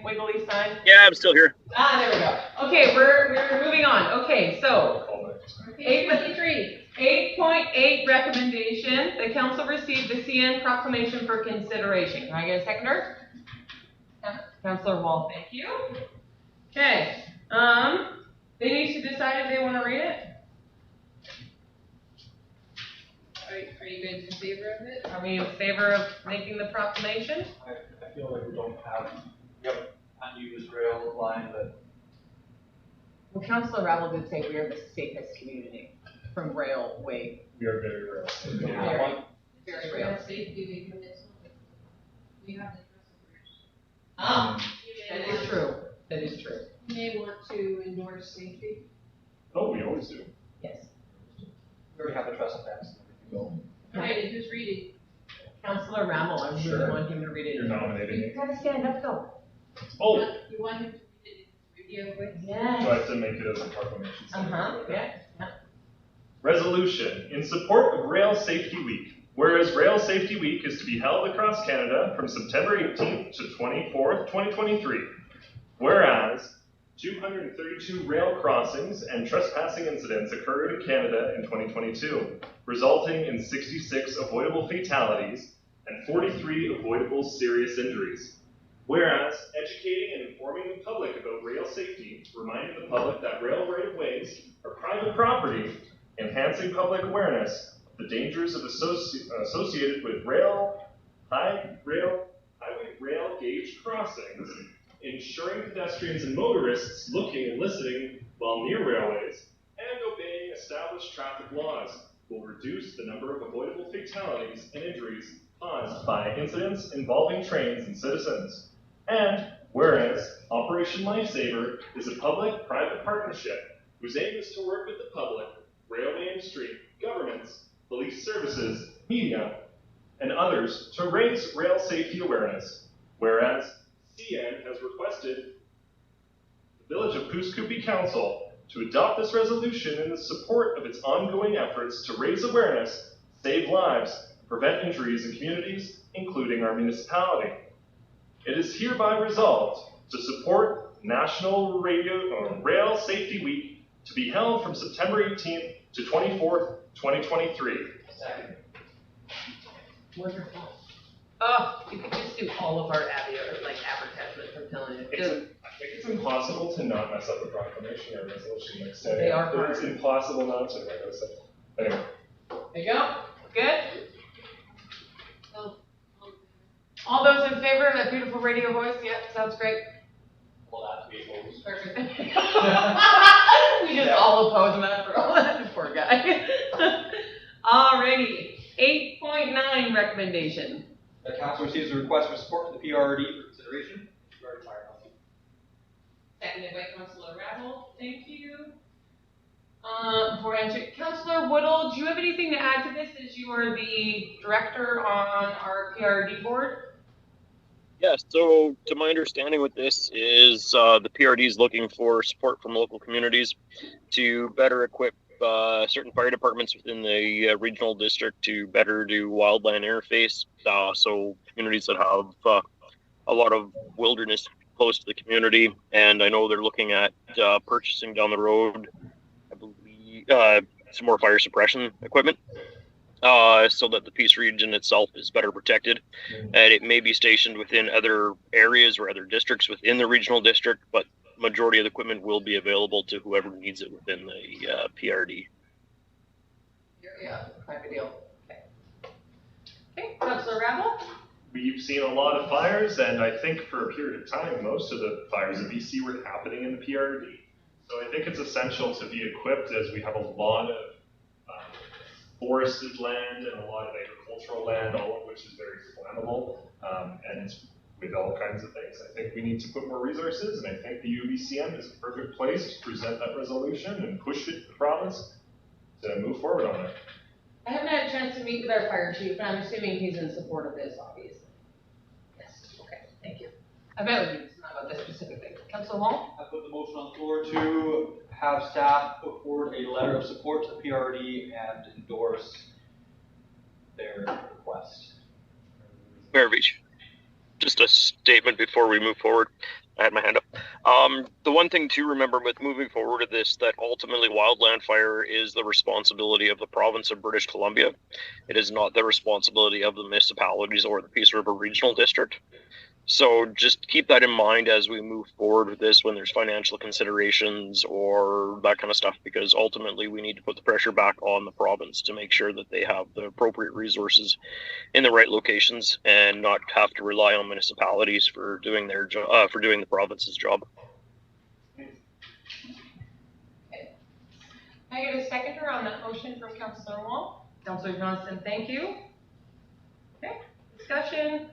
wiggly sign? Yeah, I'm still here. Ah, there we go. Okay, we're moving on. Okay, so 8.8 recommendation. The council received the CN proclamation for consideration. Can I get a seconder? Councilor Wall, thank you. Okay. They need to decide if they want to read it. Are you guys in favor of it? Are we in favor of making the proclamation? I feel like we have unused rail line that. Well, Councilor Ravel did say we are the safest community from railway. We are very rail. Very rail. Safety, we have the That is true. That is true. You may want to endorse safety. Oh, we always do. Yes. We already have the trestle tax and everything. Right, who's reading? Councilor Ravel, I Sure. really want him to read it. You're nominating me. You gotta stand up though. Oh, You want him to read it in radio voice? so I Yes. have to make it as a proclamation. Yeah. Resolution in support of Rail Safety Week. Whereas Rail Safety Week is to be held across Canada from September 18th to 24th, 2023. Whereas 232 rail crossings and trespassing incidents occurred in Canada in 2022, resulting in 66 avoidable fatalities and 43 avoidable serious injuries. Whereas educating and informing the public about rail safety, reminding the public that rail right-of-ways are private property, enhancing public awareness of the dangers associated with highway rail gauge crossings, ensuring pedestrians and motorists looking and listening while near railways, and obeying established traffic laws will reduce the number of avoidable fatalities and injuries caused by incidents involving trains and citizens. And whereas Operation Lifesaver is a public-private partnership whose aim is to work with the public, railway industry, governments, police services, media, and others to raise rail safety awareness. Whereas CN has requested the Village of Pouce Coupe Council to adopt this resolution in the support of its ongoing efforts to raise awareness, save lives, and prevent injuries in communities, including our municipality. It is hereby resolved to support National Rail Safety Week to be held from September 18th to 24th, 2023. Second. Wonderful. Oh, you could just do all of our advertisements, I'm telling you. I think it's impossible to not mess up a proclamation or a resolution like saying. They are hard. It's impossible not to, like I said. Anyway. There you go. Good? All those in favor of that beautiful radio voice? Yep, sounds great. Well, that to be opposed. Perfect. We just all oppose him after all that. Poor guy. Alrighty. 8.9 recommendation. The council receives a request for support for the PRD for consideration. Seconded by Councilor Ravel. Thank you. Before I answer, Councilor Woodall, do you have anything to add to this as you are the director on our PRD board? Yeah, so to my understanding with this is the PRD is looking for support from local communities to better equip certain fire departments within the regional district to better do wildland interface. So communities that have a lot of wilderness close to the community, and I know they're looking at purchasing down the road, I believe, some more fire suppression equipment. So that the Peace region itself is better protected, and it may be stationed within other areas or other districts within the regional district, but majority of the equipment will be available to whoever needs it within the PRD. Yeah, private deal. Okay, Councilor Ravel? We've seen a lot of fires, and I think for a period of time, most of the fires in BC were happening in the PRD. So I think it's essential to be equipped, as we have a lot of forested land and a lot of agricultural land, all of which is very flammable, and it's with all kinds of things. I think we need to put more resources, and I think the UBCM is a perfect place to present that resolution and push it to the province to move forward on it. I haven't had a chance to meet with our fire chief, but I'm assuming he's in support of this, obviously. Yes, okay, thank you. I bet we it's not about this specific thing. Councilor Hall? I put the motion on the floor to have staff put forward a letter of support to the PRD and endorse their request. Maravich, just a statement before we move forward. I had my hand up. The one thing to remember with moving forward with this, that ultimately wildland fire is the responsibility of the province of British Columbia. It is not the responsibility of the municipalities or the Peace River Regional District. So just keep that in mind as we move forward with this when there's financial considerations or that kind of stuff, because ultimately we need to put the pressure back on the province to make sure that they have the appropriate resources in the right locations and not have to rely on municipalities for doing their job, for doing the province's job. Can I get a seconder on that motion from Councillor Wall? Councillor Johnston, thank you. Okay, discussion.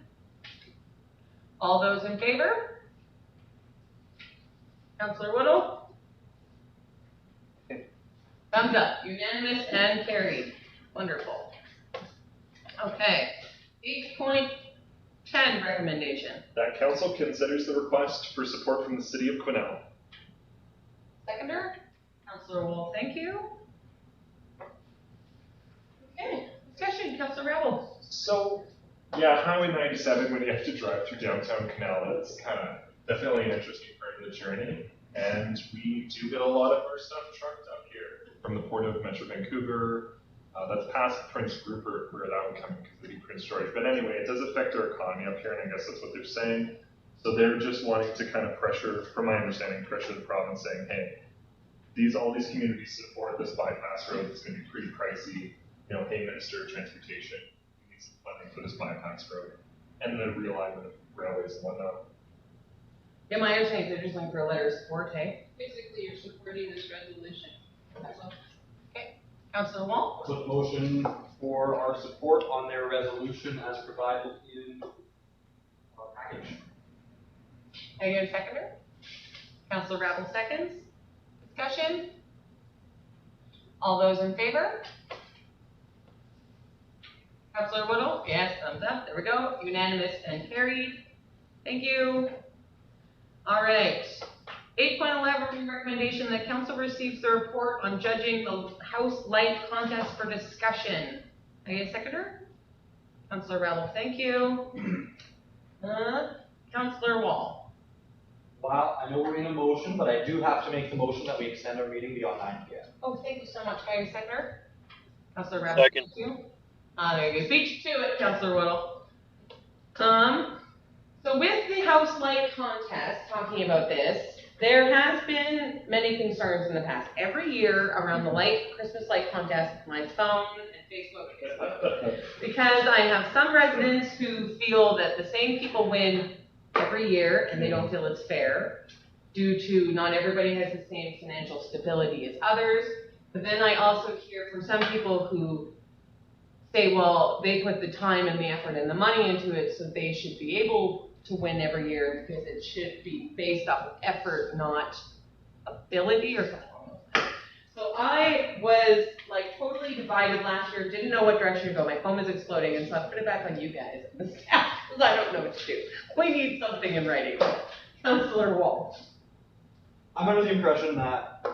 All those in favor? Councillor Woodall? Thumbs up, unanimous and carried. Wonderful. Okay, 8.10 recommendation. That council considers the request for support from the city of Quesnel. Seconder? Councillor Wall, thank you. Okay, discussion, Councillor Rebel. So, yeah, Highway 97, when you have to drive through downtown Canal, it's kind of definitely an interesting part of the journey. And we do get a lot of our stuff trucked up here from the port of Metro Vancouver. That's past Prince Rupert, where that would come in because of the Prince George. But anyway, it does affect our economy up here, and I guess that's what they're saying. So they're just wanting to kind of pressure, from my understanding, pressure the province saying, hey, all these communities support this bypass road. It's going to be pretty pricey. You know, hey, Minister of Transportation, we need some funding for this bypass road. And the realignment of railways and whatnot. Yeah, my understanding is they're just looking for a letter of support, hey? Basically, you're supporting this resolution. That's all. Councillor Wall? Put motion for our support on their resolution as provided in our package. Can I get a seconder? Councillor Rabble seconds. Discussion? All those in favor? Councillor Woodall? Yes, thumbs up. There we go. Unanimous and carried. Thank you. All right. 8.11 recommendation that council receives the report on judging the house light contest for discussion. Can I get a seconder? Councillor Rabble, thank you. Councillor Wall. Well, I know we're in a motion, but I do have to make the motion that we extend our meeting beyond 9 p.m. Oh, thank you so much. Can I get a seconder? Councillor Rabble. Second. Thank you. There you go. Beat you to it, Councillor Woodall. So with the house light contest, talking about this, there has been many concerns in the past. Every year around the Christmas light contest, my phone and Facebook explode. Because I have some residents who feel that the same people win every year and they don't feel it's fair due to not everybody has the same financial stability as others. But then I also hear from some people who say, well, they put the time and the effort and the money into it, so they should be able to win every year because it should be based off of effort, not ability or something like that. So I was like totally divided last year, didn't know what direction to go. My phone was exploding, and so I put it back on you guys, the staff, because I don't know what to do. We need something in writing. Councillor Wall. I'm under the impression that,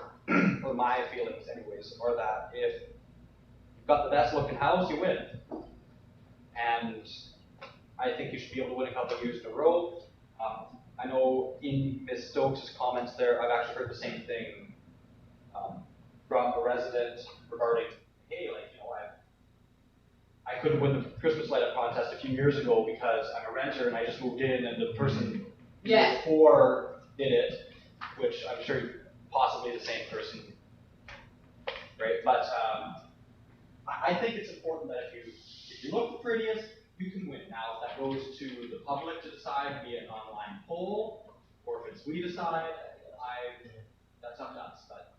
or my feelings anyways, are that if you've got the best looking house, you win. And I think you should be able to win a couple of years in a row. I know in Ms. Stokes' comments there, I've actually heard the same thing from a resident regarding, hey, like, you know, I couldn't win the Christmas light up contest a few years ago because I'm a renter and I just moved in and the person before did it, which I'm sure possibly the same person, right? But I think it's important that if you look the prettiest, you can win. Now, if that goes to the public to decide via an online poll, or if it's we decide, that's up to us. But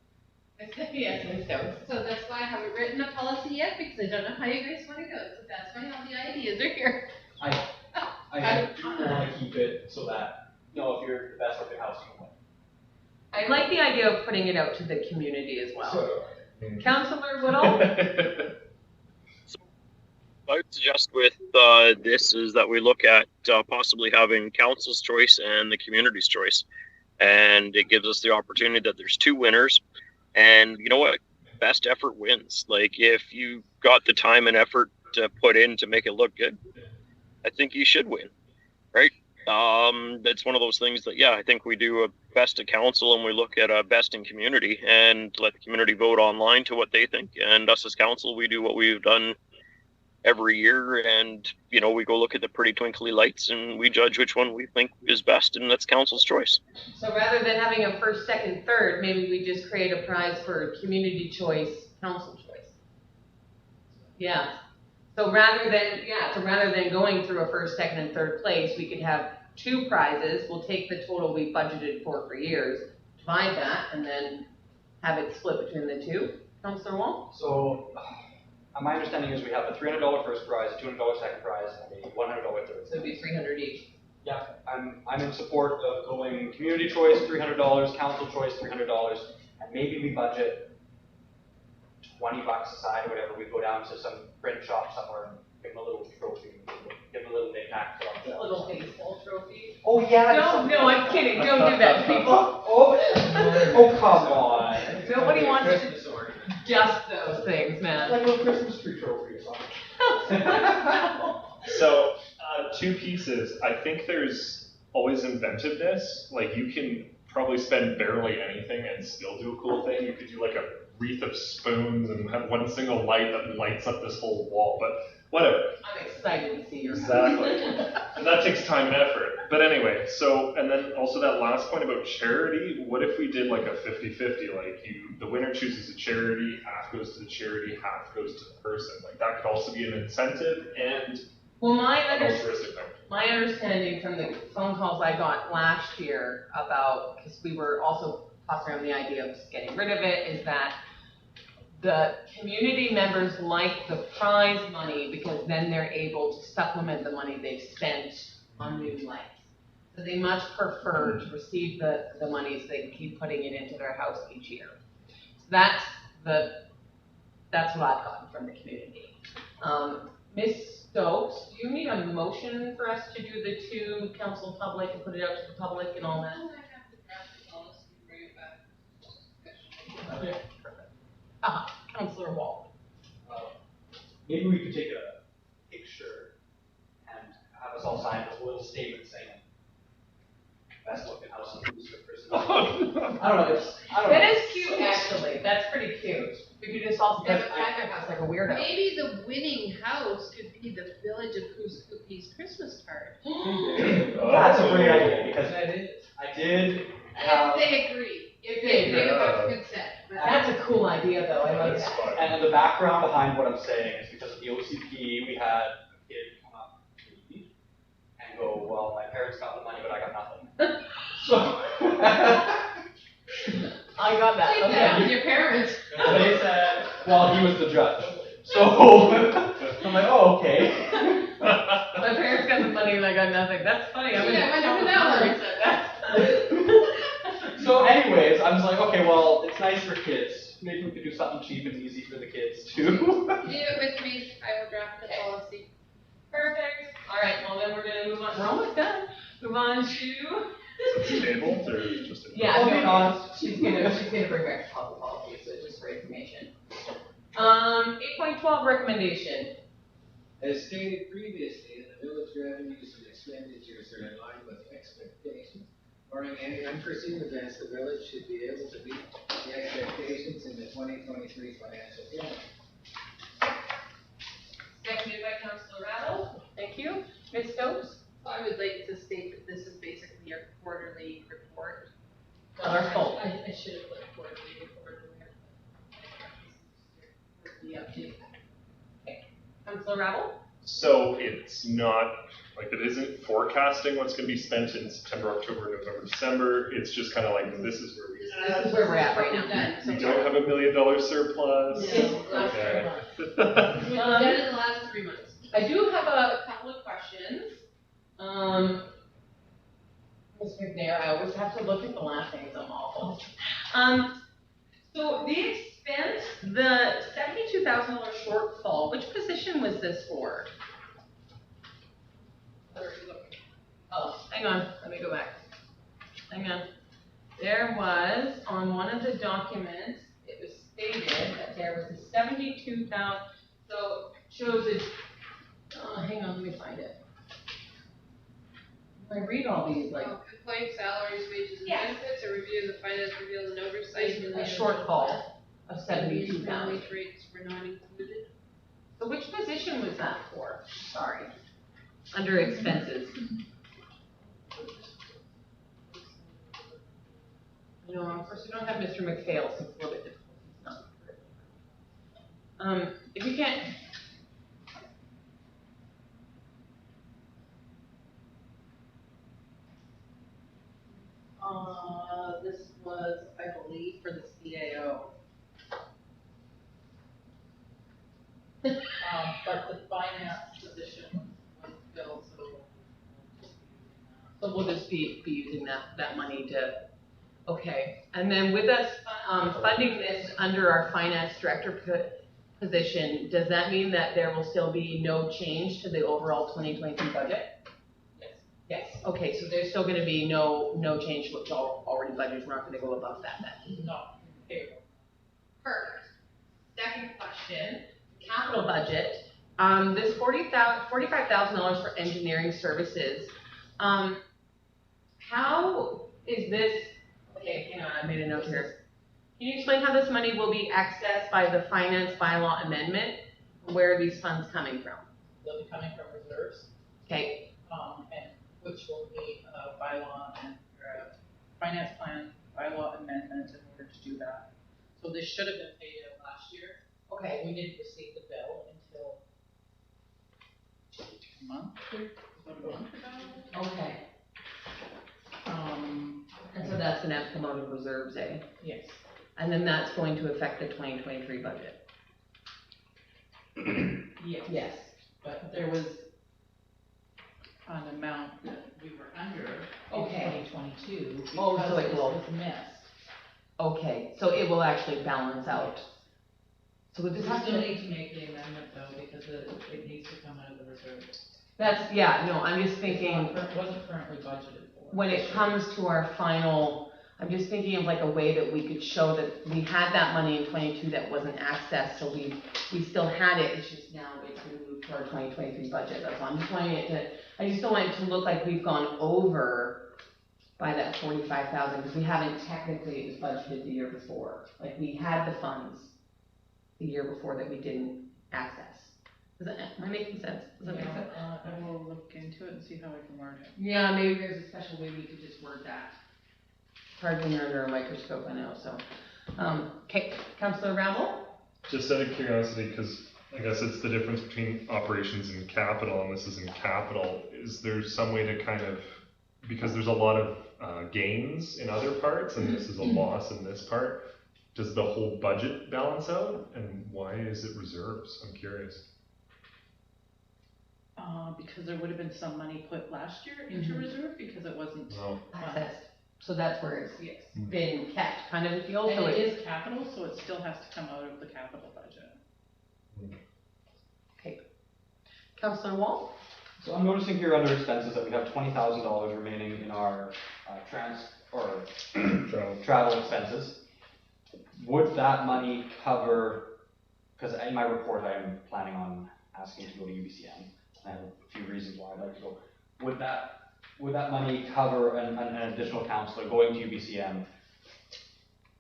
Yes, Ms. Stokes. So that's why I haven't written a policy yet, because I don't know how you guys want to go. So that's why all the ideas are here. I do want to keep it so that, you know, if you're the best looking house, you can win. I like the idea of putting it out to the community as well. So, Councillor Woodall? I would suggest with this is that we look at possibly having council's choice and the community's choice. And it gives us the opportunity that there's two winners. And you know what? Best effort wins. Like, if you got the time and effort to put in to make it look good, I think you should win, right? It's one of those things that, yeah, I think we do a best of council and we look at a best in community and let the community vote online to what they think. And us as council, we do what we've done every year, and we go look at the pretty twinkly lights and we judge which one we think is best, and that's council's choice. So rather than having a first, second, third, maybe we just create a prize for community choice, council choice. Yeah. So rather than going through a first, second, and third place, we could have 2 prizes. We'll take the total we budgeted for years, divide that, and then have it split between the 2. Councillor Wall? So, my understanding is we have a $300 first prize, a $200 second prize, and a $100 third. So it'd be 300 each. Yeah, I'm in support of going community choice, $300, council choice, $300, and maybe we budget $20 aside or whatever. We go down to some print shop somewhere and give them a little trophy, give them a little knick-knack. A little baseball trophy. Oh yeah. No, I'm kidding. Don't do that, people. Oh come on. Nobody wants to Christmas ornament. just those things, man. Like a little Christmas tree trophy or something. So, 2 pieces. I think there's always inventiveness. Like, you can probably spend barely anything and still do a cool thing. You could do like a wreath of spoons and have one single light that lights up this whole wall, but whatever. I'm excited to see your Exactly. And that takes time and effort. But anyway, and then also that last point about charity, what if we did like a 50-50? Like, the winner chooses a charity, half goes to the charity, half goes to the person. Like, that could also be an incentive and Well, my an altruistic thing. understanding from the phone calls I got last year about, because we were also tossing around the idea of getting rid of it, is that the community members like the prize money because then they're able to supplement the money they've spent on new lights. So they much prefer to receive the money so they can keep putting it into their house each year. So that's what I've gotten from the community. Ms. Stokes, do you need a motion for us to do the 2 council public and put it out to the public and all that? I have to draft the policy and bring it back. Okay, perfect. Councillor Wall. Maybe we could take a picture and have us all sign a little statement saying, best looking house in Booster Christmas. I don't know. That is cute, actually. That's pretty cute. We could just all stand behind their house like a weirdo. Maybe the winning house could be the Village of Who's Cookies Christmas card. That's a great idea, because That is. I did If have, they agree, if they they agree. have consent. That's a cool idea, though. I like That's that. fun. and the background behind what I'm saying is because of the OCP, we had a kid come up to me and go, well, my parents got the money, but I got nothing. So, I got that. Take that Okay. with your parents. they said, well, he was the judge. So, I'm like, oh, okay. My parents got the money and I got nothing. That's funny. I'm Yeah, I gonna wonder who that tell was. that. So anyways, I was like, okay, well, it's nice for kids. Maybe we could do something cheap and easy for the kids too. Leave it with me, I will draft the policy. Perfect. All right, well then we're gonna move on. We're almost done. Move on to. Tabled or just? Yeah, I'll be no, honest. she's gonna bring back public policy, so just for information. 8.12 recommendation. As stated previously, the village revenues and expenditures are in line with expectations. Barring any unforeseen events, the village should be able to meet the expectations in the 2023 financial plan. Seconded by Councilor Rattle. Thank you. Ms. Stokes? I would like to state that this is basically your quarterly report. Not our fault. I should have put quarterly report in there. The update. Councilor Rattle? So it's not, like, it isn't forecasting what's going to be spent in September, October, November, December. It's just kind of like, this is where we This is where we're at right now. Done. We don't have $1 million surplus. No, last Okay. 3 months. We've done it in the last 3 months. I do have a couple of questions. Ms. McNair, I always have to look at the last names, I'm awful. So the expense, the $72,000 shortfall, which position was this for? Oh, hang on, let me go back. Hang on. There was, on one of the documents, it was stated that there was a 72,000, so it shows it, hang on, let me find it. I read all these, like, Employee salaries, wages, and Yes. benefits, a review of the finance revealed an oversight in a the. shortfall of Median 72,000. wage rates were not included. So which position was that for? Sorry. Under expenses. No, of course, we don't have Mr. McPhail, so it's a little bit difficult. He's not. If you can't. This was, I believe, for the CAO. But the finance position was filled, So we'll just be using that money to, okay. And then with us, funding this under our finance director position, does that mean that there will still be no change to the overall 2023 budget? yes. Yes, okay, so there's still gonna be no change to what's already budgeted, we're not gonna go above that then? No, payroll. Perfect. Second question, capital budget, this $45,000 for engineering services, how is this, okay, hang on, I made a note here. Can you explain how this money will be accessed by the finance bylaw amendment? Where are these funds coming from? They'll be coming from reserves, Okay, and which will need a bylaw and, finance plan bylaw amendment in order to do that. So this should have been paid out last year. okay, We didn't receive the bill until a month ago. okay. And so that's gonna have to come out of reserves, eh? Yes. And then that's going to affect the 2023 budget? Yes. Yes. But there was an amount that we were under Okay. in 2022 Oh, because so it this will- was missed. Okay, so it will actually balance out. So would We this have still to, need to make the amendment though, because it needs to come out of the reserve. that's, yeah, no, I'm just It thinking, wasn't currently budgeted for. when it comes to our final, I'm just thinking of like a way that we could show that we had that money in 22 that wasn't accessed, so we still had it, it's just now basically moved to our 2023 budget, that's all. I'm just wanting it to, I just don't want it to look like we've gone over by that 45,000, because we haven't technically, it was budgeted the year before. Like, we had the funds the year before that we didn't access. Am I making sense? Does that make sense? I will look into it and see how I can word it. Yeah, maybe there's a special way we could just word that. It's hard when you're under a microscope, I know, so. Okay, Councillor Ramble? Just out of curiosity, because I guess it's the difference between operations and capital, and this is in capital, is there some way to kind of, because there's a lot of gains in other parts, and this is a loss in this part, does the whole budget balance out, and why is it reserves? I'm curious. Because there would have been some money put last year into Mhm. reserve because it wasn't. Oh, Access. So that's where it's Yes. been kept, kind of a deal, And so it it's. is capital, so it still has to come out of the capital budget. Okay. Councillor Wall? So I'm noticing here under expenses that we have $20,000 remaining in our travel expenses. Would that money cover, because in my report I'm planning on asking to go to UBCM, I have a few reasons why I'd like to go. Would that money cover an additional counselor going to UBCM?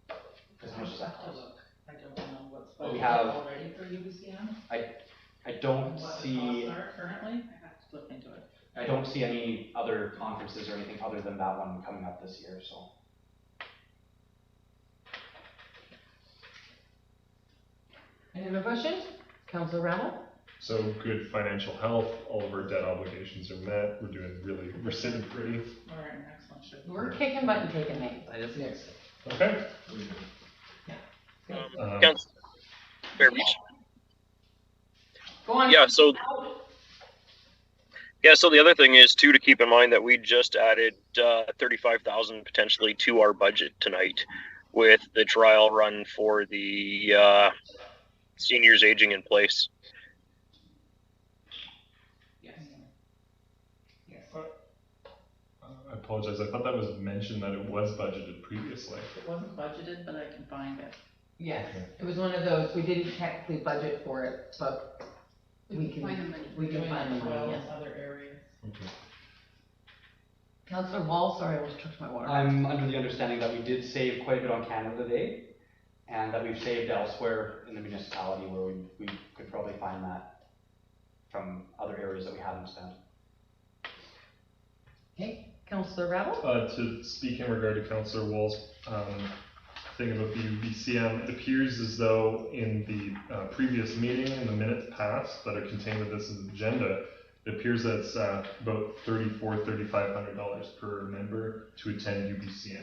Because how much does that Have to cost? look. I don't know what's But we budgeted have- already for UBCM. I don't What the see, costs are currently. I have to look into it. I don't see any other conferences or anything other than that one coming up this year, so. Any other questions? Councillor Ramble? so good financial health, all of our debt obligations are met, we're sitting pretty. All right, next one should. We're kicking butt and taking names, I just mixed it. Okay. Council, Fair Beach. Go on. Yeah, so the other thing is too to keep in mind that we just added 35,000 potentially to our budget tonight with the trial run for the seniors aging in place. Yes. I apologize, I thought that was mentioned that it was budgeted previously. It wasn't budgeted, but I can find it. Yes, it was one of those, we didn't technically budget for it, but we can, Find the money. we can find the money, Well, yes. in other areas. Okay. Councillor Wall, sorry, I almost took my water. I'm under the understanding that we did save quite a bit on Canada Day, and that we've saved elsewhere in the municipality where we could probably find that from other areas that we haven't spent. Okay, Councillor Rabble? To speak in regard to Councillor Wall's thing about the UBCM, it appears as though in the previous meeting, in the minutes past that are contained with this agenda, it appears that it's about $3,500 per member to attend UBCM.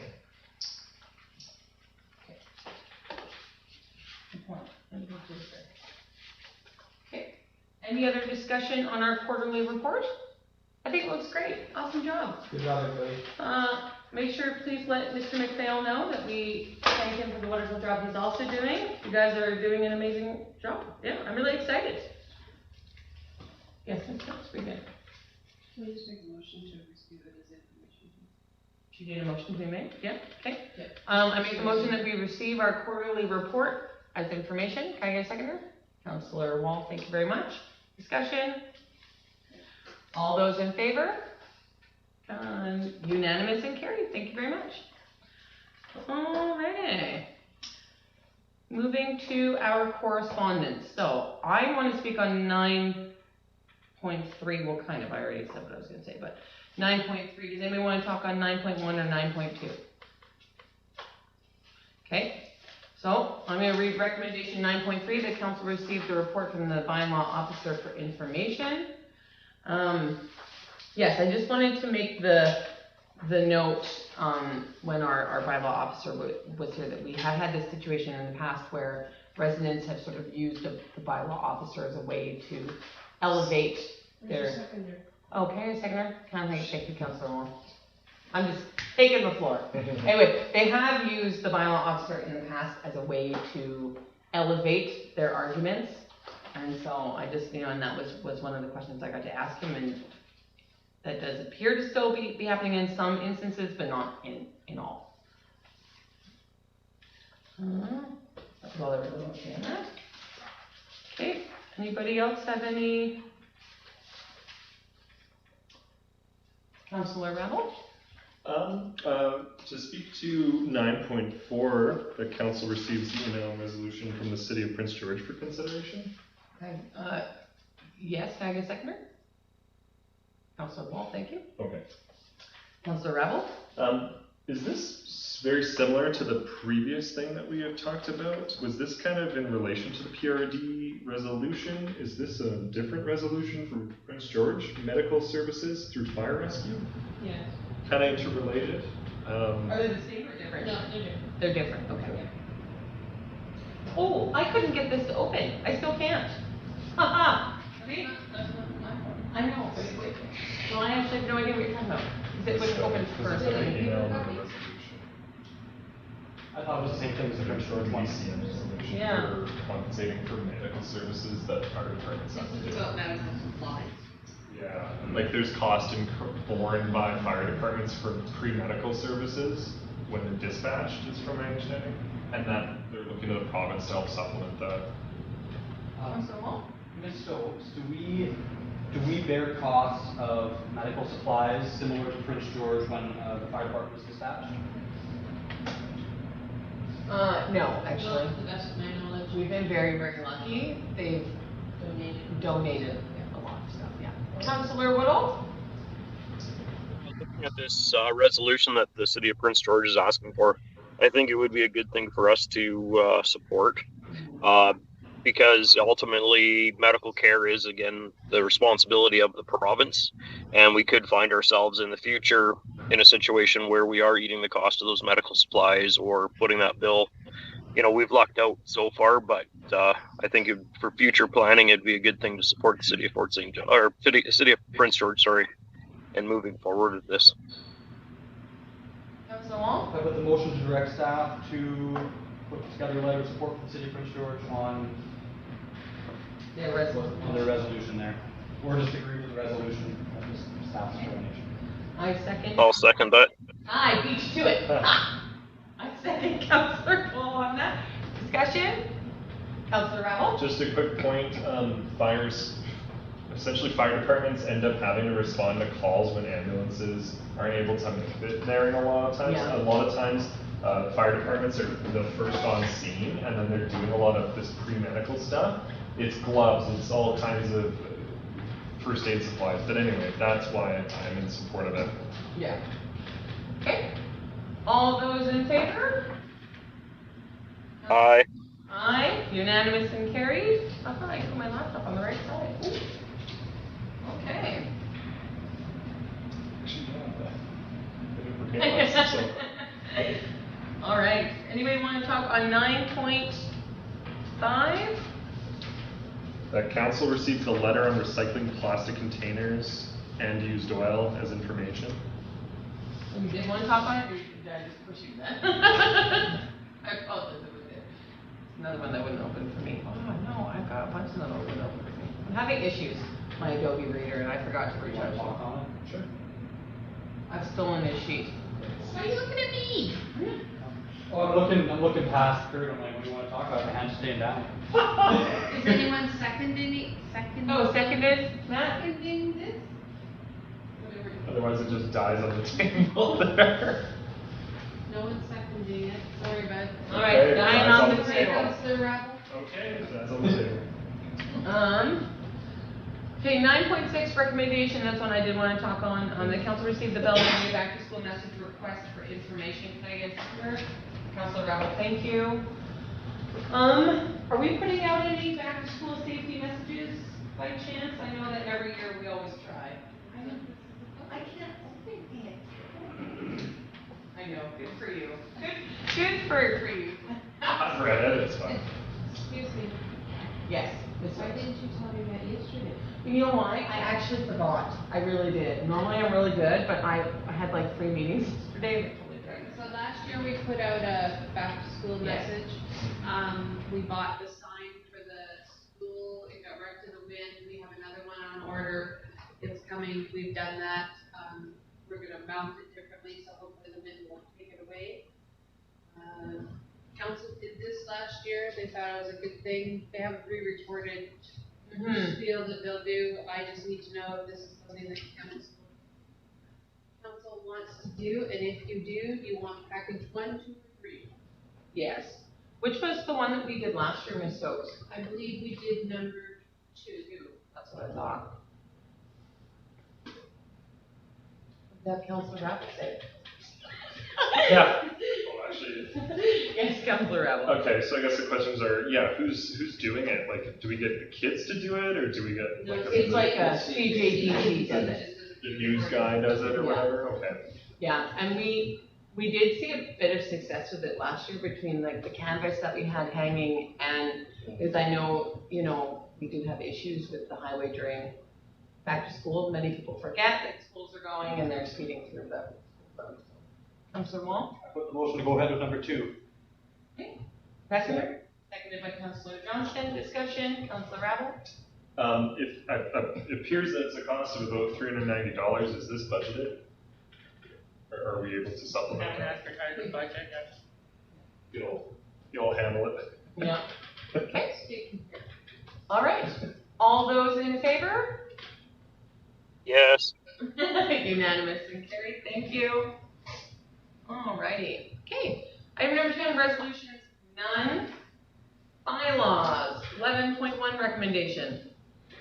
Good point. Okay, any other discussion on our quarterly report? I think it looks great. Awesome job. Good job, everybody. Make sure, please let Mr. McPhail know that we thank him for the wonderful job he's also doing. You guys are doing an amazing job. Yeah, I'm really excited. Yes, that sounds pretty good. Can we just make a motion to receive it as information? Do you need a motion to be made? Yeah, okay. Yeah. I make the motion that we receive our quarterly report as information. Can I get a seconder? Councillor Wall, thank you very much. Discussion? All those in favor? Unanimous and carried. Thank you very much. Alright. Moving to our correspondence. So I want to speak on 9.3. Well, kind of. I already said what I was going to say, but 9.3. Does anybody want to talk on 9.1 or 9.2? Okay. So I'm going to read recommendation 9.3. The council received a report from the bylaw officer for information. Yes, I just wanted to make the note when our bylaw officer was here that we have had this situation in the past where residents have sort of used the bylaw officer as a way to elevate their. Okay, a seconder. Thank you, Councillor Wall. I'm just taking the floor. Anyway, they have used the bylaw officer in the past as a way to elevate their arguments. And so I just, and that was one of the questions I got to ask him, and that does appear to still be happening in some instances, but not in all. That's all I really want to say on that. Okay, anybody else have any? Councillor Rebel? To speak to 9.4, the council receives the email resolution from the city of Prince George for consideration. Okay, yes, can I get a seconder? Councillor Wall, thank you. Okay. Councillor Rebel? Is this very similar to the previous thing that we have talked about? Was this kind of in relation to the PRD resolution? Is this a different resolution from Prince George Medical Services through fire rescue? Yeah. Kind of interrelated? Are they the same or different? No, they're different. They're different, okay. Oh, I couldn't get this to open. I still can't. Haha. See? That's not my fault. I know. Well, I actually have no idea what you're talking about. Is it which opens first? Is there an email in the resolution? I thought it was the same thing as the Prince George one. UBCM resolution Yeah. for compensating for medical services that fire departments have to This is do. about medical supplies. Yeah, and like there's cost borne by fire departments for pre-medical services when they're dispatched, is from my understanding, and that they're looking to the province to help supplement that. Councillor Wall? Ms. Stokes, do we bear costs of medical supplies similar to Prince George when the fire department was dispatched? No, actually. Well, to the best of my knowledge, We've been very, very lucky. They've donated a lot of stuff, yeah. Councillor Woodall? Looking at this resolution that the city of Prince George is asking for, I think it would be a good thing for us to support, because ultimately medical care is, again, the responsibility of the province, and we could find ourselves in the future in a situation where we are eating the cost of those medical supplies or putting that bill. We've lucked out so far, but I think for future planning, it'd be a good thing to support the city of Fort St. John, or city of Prince George, sorry, and moving forward with this. Councillor Wall? I put the motion to direct staff to put together a letter of support for the city of Prince George on Yeah, resolution. their resolution there. Or just agree with the resolution of the staff's determination. I second. I'll second that. I beat you to it. Ha! I second Councillor Wall on that. Discussion? Councillor Rebel? Just a quick point, essentially fire departments end up having to respond to calls when ambulances aren't able to make it there in a lot of times. Yeah. A lot of times, fire departments are the first on scene, and then they're doing a lot of this pre-medical stuff. It's gloves, it's all kinds of first aid supplies. But anyway, that's why I'm in support of it. Yeah. Okay. All those in favor? Aye. Aye, unanimous and carried. I thought I put my laptop on the right side. Ooh. Okay. All right, anybody want to talk on 9.5? That council received the letter on recycling plastic containers and used oil as information. You did want to talk on it, or did I just push you then? I apologize, it was there. Another one that wouldn't open for me. Oh no, I've got a bunch of them that wouldn't open for me. I'm having issues, my Adobe Reader, and I forgot to reach out. Sure. I've stolen his sheet. Why are you looking at me? Oh, I'm looking past Kurt. I'm like, what do you want to talk about? My hand's staying down. Is anyone seconding it? Oh, seconded, Matt? Seconding this? Otherwise, it just dies on the table there. No one's seconding it. Sorry, bud. All right, Okay, dying that's on on the the table. Councillor Rabble? Okay, that's on the table. Okay, 9.6 recommendation, that's one I did want to talk on. The council received the Bellevue back to school message request for information. Can I get a seconder? Councilor Rabble, thank you. Are we putting out any back to school safety messages by chance? I know that every year we always try. I can't open it. I know, good for you. Good for you. I've read it, it's fine. Excuse me. Yes. Ms. Why White. didn't you tell me that yesterday? You know why? I actually forgot. I really did. Normally I'm really good, but I had like 3 meetings yesterday. I totally forgot. So last year we put out a back to school Yes. message. We bought the sign for the school, it got wrecked in the wind, we have another one on order. It's coming, we've done that, we're gonna mount it differently, so hopefully the wind won't take it away. Council did this last year, they thought it was a good thing, they have a pre-recorded spiel that they'll do, I just need to know if this is something that council wants to do, and if you do, you want package 1, 2, or 3? Yes. Which was the one that we did last year, Ms. Stokes? I believe we did number 2. That's what I thought. That Councilor Rabble said. Yeah. Well, actually, Yes, Councilor Rabble. okay, so I guess the questions are, yeah, who's doing it? Like, do we get the kids to do it, or do we get No, like It's like a CJDC does it. the news guy does it or Yeah. whatever? Okay. Yeah, and we did see a bit of success with it last year between like the canvas that we had hanging and, because I know, we do have issues with the highway during back to school. Many people forget that schools are going and they're speeding through the. Councilor Wong? I put the motion to go ahead with number 2. Seconder? Seconded by Councilor Johnston. Discussion, Councilor Rabble? It appears that it's a cost of about $390. Is this budgeted? Or are we able to supplement that? You'll handle it. Yeah. Okay. All right. All those in favor? Yes. Unanimous and carried. Thank you. All righty. Okay. Item number 10, resolutions, none. Bylaws, 11.1 recommendation.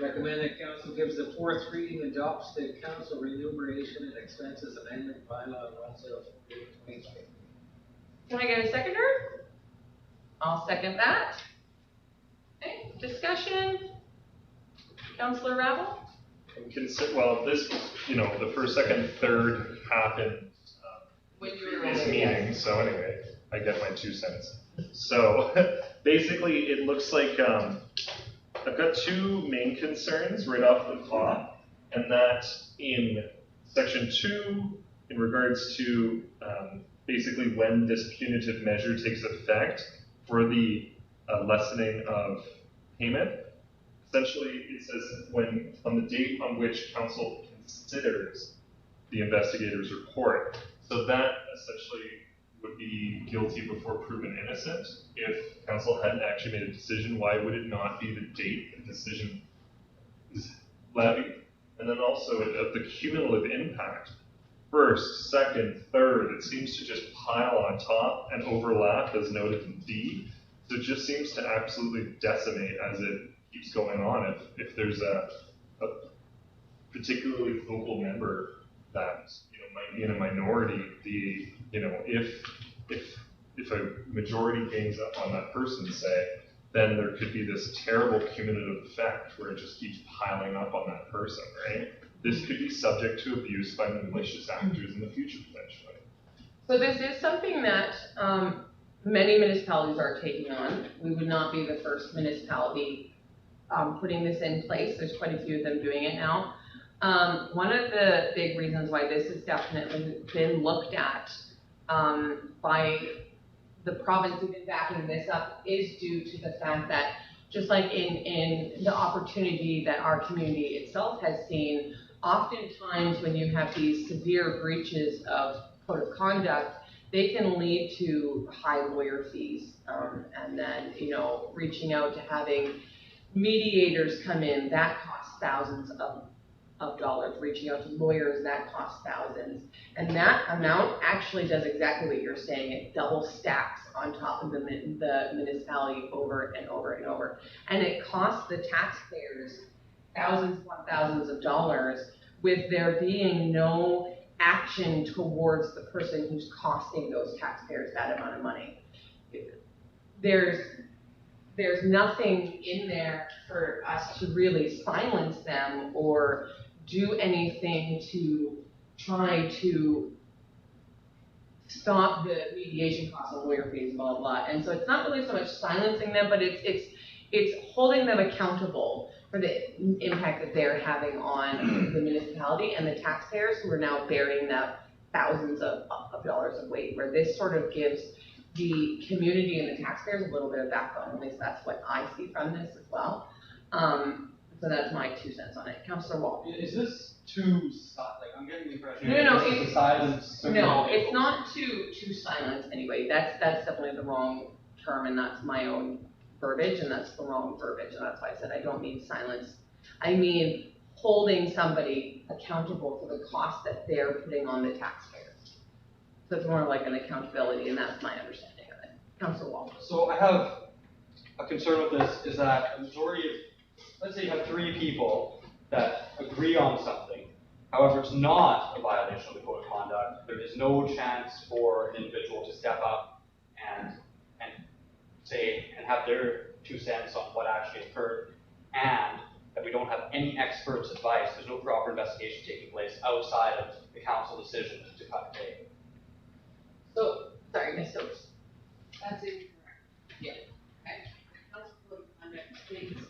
Recommend that council gives the 4th reading, adopts the council remuneration and expenses amendment bylaw 1048/2023. Can I get a seconder? I'll second that. Okay, discussion. Councilor Rabble? Well, this was, the first, second, third happened When you were previous over, meeting, yes. so anyway, I get my 2 cents. So, basically, it looks like, I've got 2 main concerns right off the top, and that in section 2, in regards to, basically when this punitive measure takes effect for the lessening of payment. Essentially, it says when, on the date on which council considers the investigator's report. So that essentially would be guilty before proven innocent. If council hadn't actually made a decision, why would it not be the date the decision is levy, and then also of the cumulative impact. First, second, third, it seems to just pile on top and overlap as noted in D. So it just seems to absolutely decimate as it keeps going on. If there's a particularly vocal member that might be in a minority, if a majority gains up on that person, say, then there could be this terrible cumulative effect where it just keeps piling up on that person, right? This could be subject to abuse by malicious actors in the future, potentially. So this is something that many municipalities are taking on. We would not be the first municipality putting this in place. There's quite a few of them doing it now. One of the big reasons why this has definitely been looked at by the province even backing this up is due to the fact that just like in the opportunity that our community itself has seen, oftentimes when you have these severe breaches of code of conduct, they can lead to high lawyer fees. And then, reaching out to having mediators come in, that costs thousands of dollars. Reaching out to lawyers, that costs thousands. And that amount actually does exactly what you're saying. It double stacks on top of the municipality over and over and over. And it costs the taxpayers thousands upon thousands of dollars with there being no action towards the person who's costing those taxpayers that amount of money. There's nothing in there for us to really silence them or do anything to try to stop the mediation costs and lawyer fees, blah, blah. And so it's not really so much silencing them, but it's holding them accountable for the impact that they're having on the municipality and the taxpayers who are now bearing that thousands of dollars of weight, where this sort of gives the community and the taxpayers a little bit of backbone. At least that's what I see from this as well. So that's my 2 cents on it. Councillor Wall. Is this too, I'm getting the impression. No, this is a silence. No, it's not to silence anybody. That's definitely the wrong term, and that's my own verbiage, and that's the wrong verbiage, and that's why I said I don't mean silence. I mean holding somebody accountable for the cost that they're putting on the taxpayers. So it's more like an accountability, and that's my understanding of it. Councillor Wall. So I have a concern with this is that a majority of, let's say you have 3 people that agree on something. However, it's not a violation of the code of conduct. There is no chance for an individual to step up and say and have their 2 cents on what actually occurred, and that we don't have any experts' advice. There's no proper investigation taking place outside of the council decision to cut pay. So, sorry, Ms. Stokes. That's incorrect. Yeah. Okay. Council Code of Conduct states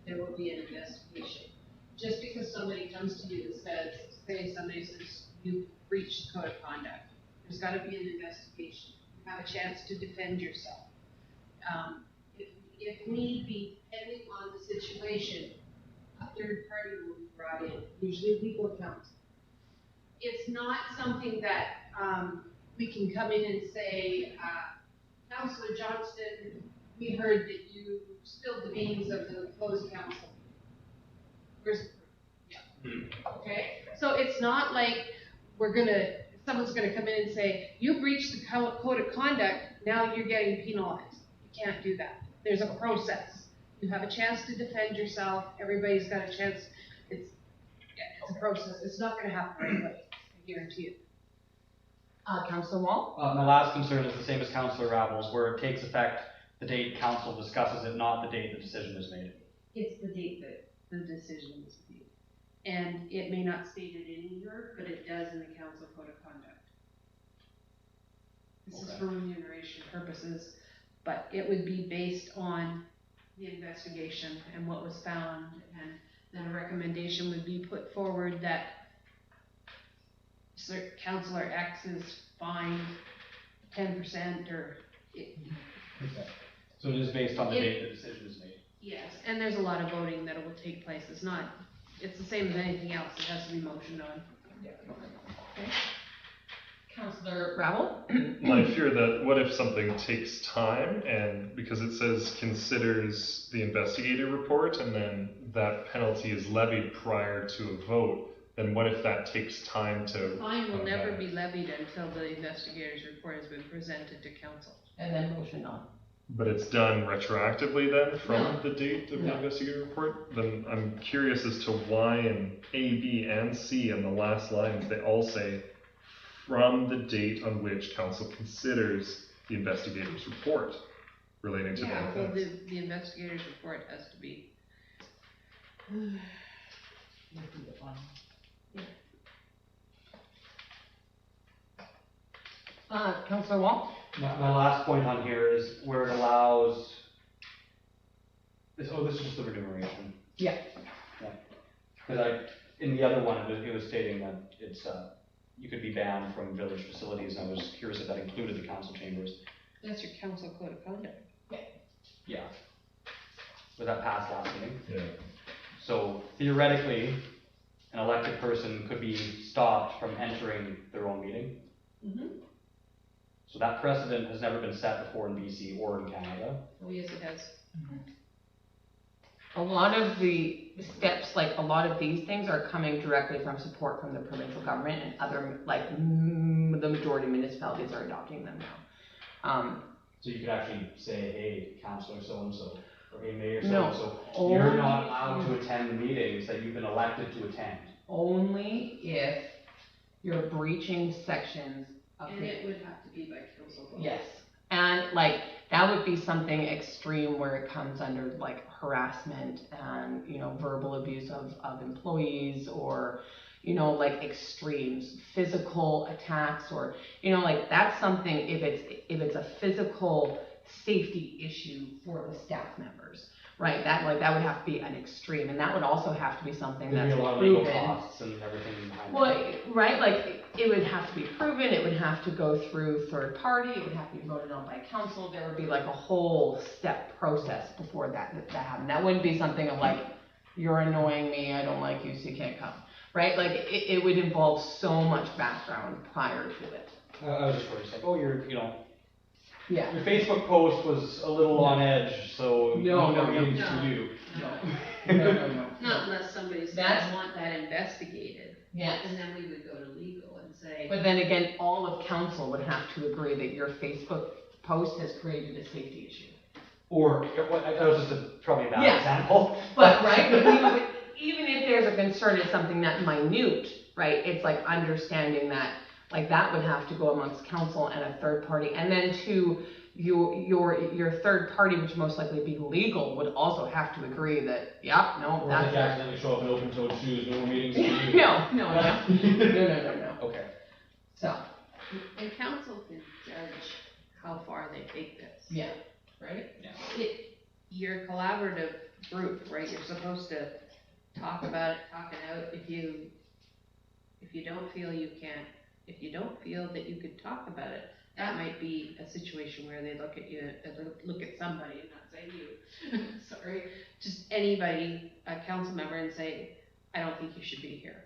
there will be an investigation. Just because somebody comes to you and says, somebody says you breached the code of conduct, there's got to be an investigation. You have a chance to defend yourself. If need be, depending on the situation, a third party will be brought in, usually legal counsel. It's not something that we can come in and say, Councillor Johnston, we heard that you spilled the beans of the closed council. Where's the proof? Yeah. Okay? So it's not like someone's gonna come in and say, you breached the code of conduct, now you're getting penalized. You can't do that. There's a process. You have a chance to defend yourself. Everybody's got a chance. It's a process. It's not gonna happen right away. I guarantee you. Councillor Wall? My last concern is the same as Councillor Ravels, where it takes effect the date council discusses it, not the date the decision is made. It's the date that the decision is made. And it may not state it in here, but it does in the council code of conduct. This is for remuneration purposes, but it would be based on the investigation and what was found, and then a recommendation would be put forward that Councillor X is fined 10% or it. Okay. So it is based on the date the decision is made. Yes, and there's a lot of voting that will take place. It's the same as anything else. It has to be motioned on. Yeah. Okay. Councillor Ravel? My fear that what if something takes time, and because it says considers the investigator report and then that penalty is levied prior to a vote, then what if that takes time to? Fine will come never back? be levied until the investigator's report has been presented to council. And then motion on. But it's done retroactively then from No. the date of the No. investigator report? Then I'm curious as to why in A, B, and C in the last lines, they all say from the date on which council considers the investigator's report relating to the Yeah, well, offense. the investigator's report has to be. Councillor Wall? My last point on here is where it allows, this is just the remuneration. Yeah. Because in the other one, it was stating that it's, you could be banned from village facilities, and I was curious if that included the council chambers. That's your council code of conduct. Yeah. Was that passed last meeting? Yeah. So theoretically, an elected person could be stopped from entering their own meeting. Mm-hmm. So that precedent has never been set before in BC or in Canada. Oh, yes, it has. A lot of the steps, like a lot of these things are coming directly from support from the provincial government, and other, like, the majority of municipalities are adopting them now. So you could actually say, hey, councillor so-and-so, or hey, mayor No. so-and-so, you're not allowed to attend the meetings that you've been elected to attend. Only if you're breaching sections of And the. it would have to be by council vote. Yes, and like, that would be something extreme where it comes under like harassment and, you know, verbal abuse of employees, or, you know, like extremes, physical attacks, or, you know, like that's something, if it's a physical safety issue for the staff members, right? That would have to be an extreme, and that would also have to be something There'd that's be a lot of legal proven. costs and everything behind Well, that. right, like, it would have to be proven, it would have to go through third party, it would have to be voted on by council, there would be like a whole step process before that happened. That wouldn't be something of like, you're annoying me, I don't like you, so you can't come, right? Like, it would involve so much background prior to it. I was just worried, like, oh, you know, Yeah. your Facebook post was a little on edge, so No, no, meetings no. for you. No. Not unless somebody says, That's- I want that investigated, Yes. and then we would go to legal and say. But then again, all of council would have to agree that your Facebook post has created a safety issue. Or, that was just probably a bad Yeah. example. But, right, but even if there's a concern, it's something that minute, right, it's like understanding that, like, that would have to go amongst council and a third party, and then to your third party, which most likely be legal, would also have to agree that, yeah, no, Or if that's. you accidentally show up in open-toed shoes, no more meetings for you. No. Okay. So, And council can judge how far they take this. yeah, right? You're a collaborative group, right? You're supposed to talk about it, talk it out. If you don't feel you can't, if you don't feel that you could talk about it, that might be a situation where they look at you, look at somebody, and not say you, sorry, just anybody, a council member, and say, I don't think you should be here.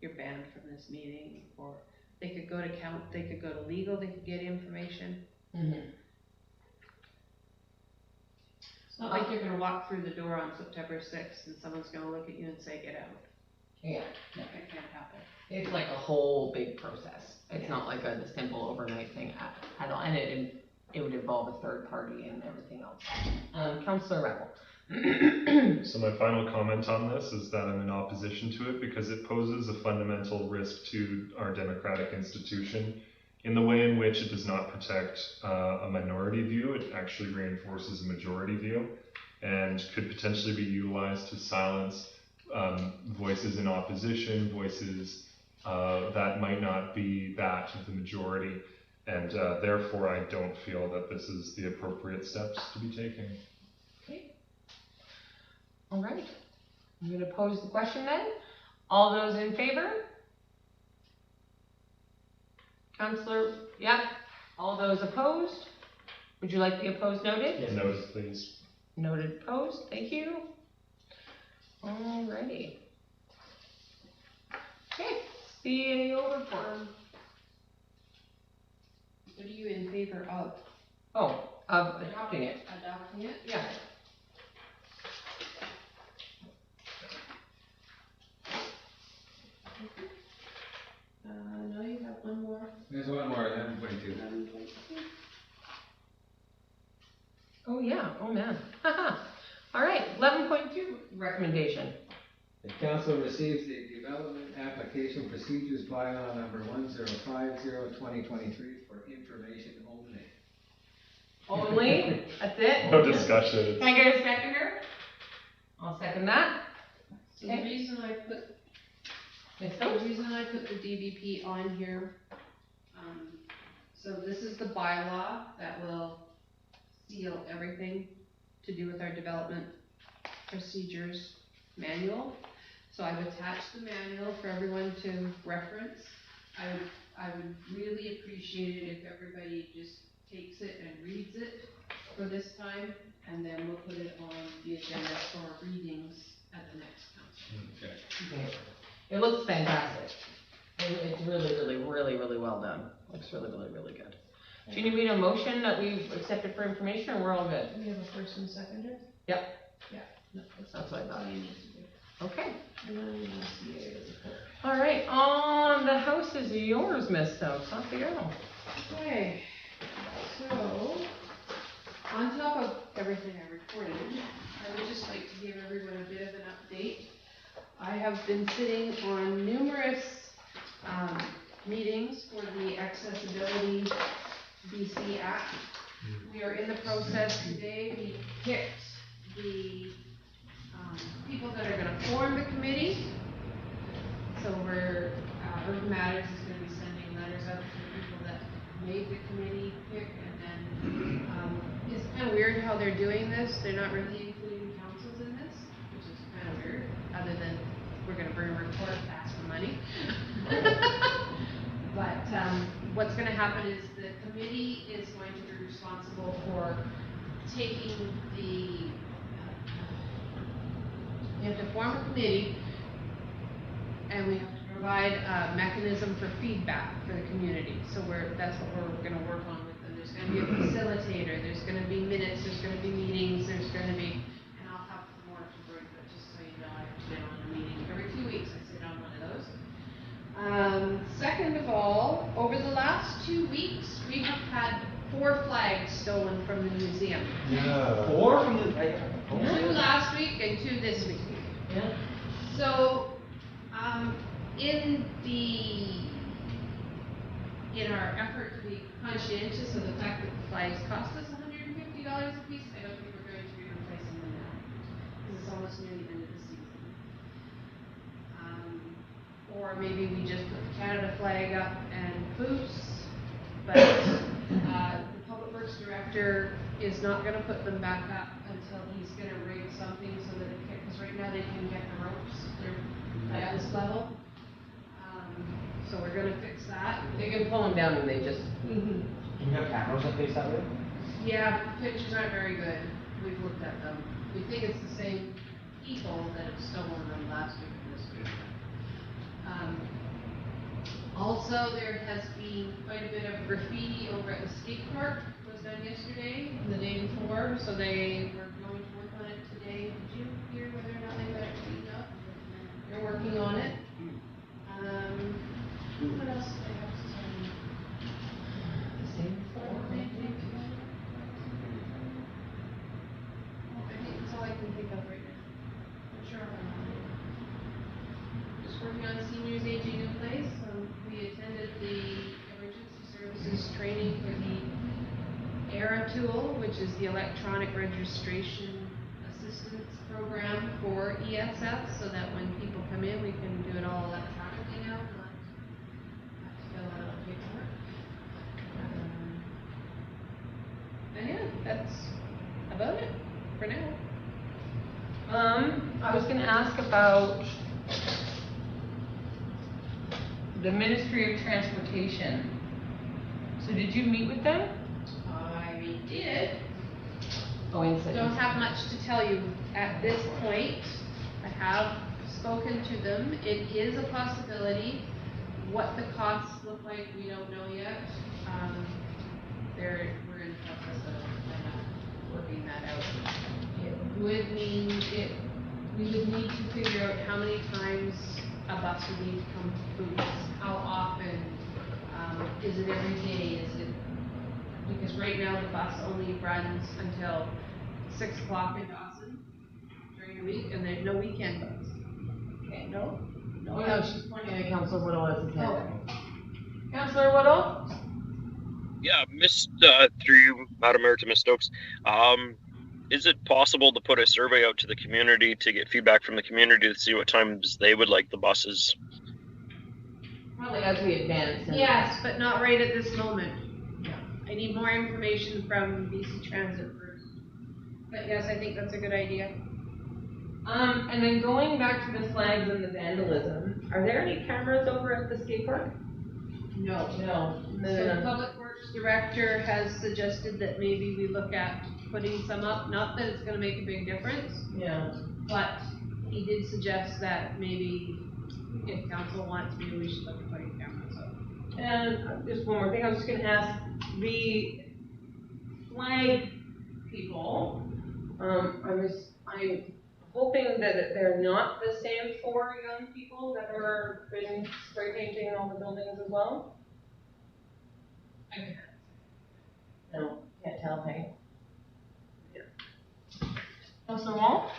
You're banned from this meeting, or they could go to they could go to legal, they could get information. Mm-hmm. It's not like you're gonna walk through the door on September 6th and someone's gonna look at you and say, get out. Yeah. That can't happen. It's like a whole big process. It's not like a simple overnight thing at all, and it would involve a third party and everything else. Councillor Rebel. So my final comment on this is that I'm in opposition to it because it poses a fundamental risk to our democratic institution in the way in which it does not protect a minority view. It actually reinforces a majority view and could potentially be utilized to silence voices in opposition, voices that might not be that of the majority, and therefore I don't feel that this is the appropriate steps to be taken. Okay. All right. I'm going to pose the question then. All those in favor? Councillor, yeah. All those opposed? Would you like the opposed noted? Yes. Notice, please. Noted opposed, thank you. Alrighty. Okay, CAO report. What are you in favor of? Oh, of adopting it. Adopting it? Yeah. No, you have one more. There's one more, 11.2. Oh, yeah, oh, man. All right, 11.2 recommendation. The council receives the development application procedures bylaw number 1050/2023 for information only. Only, that's it? No discussion. Can I get a seconder? I'll second that. So the reason I put Ms. The Stokes? reason I put the DVP on here, so this is the bylaw that will seal everything to do with our development procedures manual. So I've attached the manual for everyone to reference. I would really appreciate it if everybody just takes it and reads it for this time, and then we'll put it on the agenda for readings at the next council. Okay. Okay. It looks fantastic. It's really well done. Looks really good. Do you need me to motion that we've accepted for information, or we're all good? We have a first and seconder? Yep. Yeah. That's what I thought. All you need to do. Okay. And then we want to see it as a report. All right, the house is yours, Miss Stokes. Off you go. Okay, so, on top of everything I reported, I would just like to give everyone a bit of an update. I have been sitting on numerous meetings for the Accessibility BC Act. We are in the process today. We picked the people that are going to form the committee. So Urban Matters is going to be sending letters out to the people that made the committee pick, and then it's kind of weird how they're doing this. They're not really including councils in this, which is kind of weird, other than we're going to bring a report, ask for money. But what's going to happen is the committee is going to be responsible for taking we have to form a committee, and we have to provide a mechanism for feedback for the community. So that's what we're going to work on with them. There's going to be a facilitator, there's going to be minutes, there's going to be meetings, there's going to be, and I'll have more to bring, but just so you know, I sit on a meeting every 2 weeks. I sit on one of those. Second of all, over the last 2 weeks, we have had 4 flags stolen from the museum. Yeah. 4 from the. 2 last week and 2 this week. Yeah. So, in our effort to be conscientious of the fact that the flags cost us $150 a piece, I don't think we're going to be replacing them now, because it's almost near the end of the season. Or maybe we just put the Canada flag up and poofs, but the Public Works Director is not going to put them back up until he's going to rig something so that it can, because right now they can get the ropes, they're at this level. So we're going to fix that. They can pull them down and they just. Can you have cameras that face that way? Yeah, the pictures aren't very good. We've looked at them. We think it's the same people that have stolen them last week and this week. Also, there has been quite a bit of graffiti over at the skate park. Was done yesterday and the day before, so they were going to work on it today. Did you hear whether or not they got it cleaned up? They're working on it. What else do I have to tell you? I think that's all I can think of right now. Not sure if I'm on it. Just working on seniors aging in place. We attended the emergency services training for the ERA tool, which is the electronic registration assistance program for ESF, so that when people come in, we can do it all electronically now, not have to fill out paperwork. And yeah, that's about it for now. I was gonna ask about the Ministry of Transportation. So did you meet with them? I did. Oh, inside. Don't have much to tell you at this point. I have spoken to them. It is a possibility. What the costs look like, we don't know yet. would mean we would need to figure out how many times a bus would need to come to Boots, how often, is it every day, because right now the bus only runs until 6 o'clock in Dawson during the week, and there's no weekend bus. Okay, no? Oh, no, she's pointing at Councilor Whittle as his hand. Oh. Councilor Whittle? Yeah, through you, Madam Mayor, to Ms. Stokes. Is it possible to put a survey out to the community to get feedback from the community to see what times they would like the buses? Probably as we advance. Yes, but not right at this moment. I need more information from BC Transit first. But yes, I think that's a good idea. And then going back to the flags and the vandalism, are there any cameras over at the skate park? No. No. So the Public Works Director has suggested that maybe we look at putting some up, not that it's gonna make a big difference, Yeah. but he did suggest that maybe if council wants, maybe we should look at putting cameras up. And just one more thing, I was just gonna ask the flag people, I'm hoping that they're not the same 4 young people that are been spray painting all the buildings as well. No, can't tell, hey? Councilor Wall?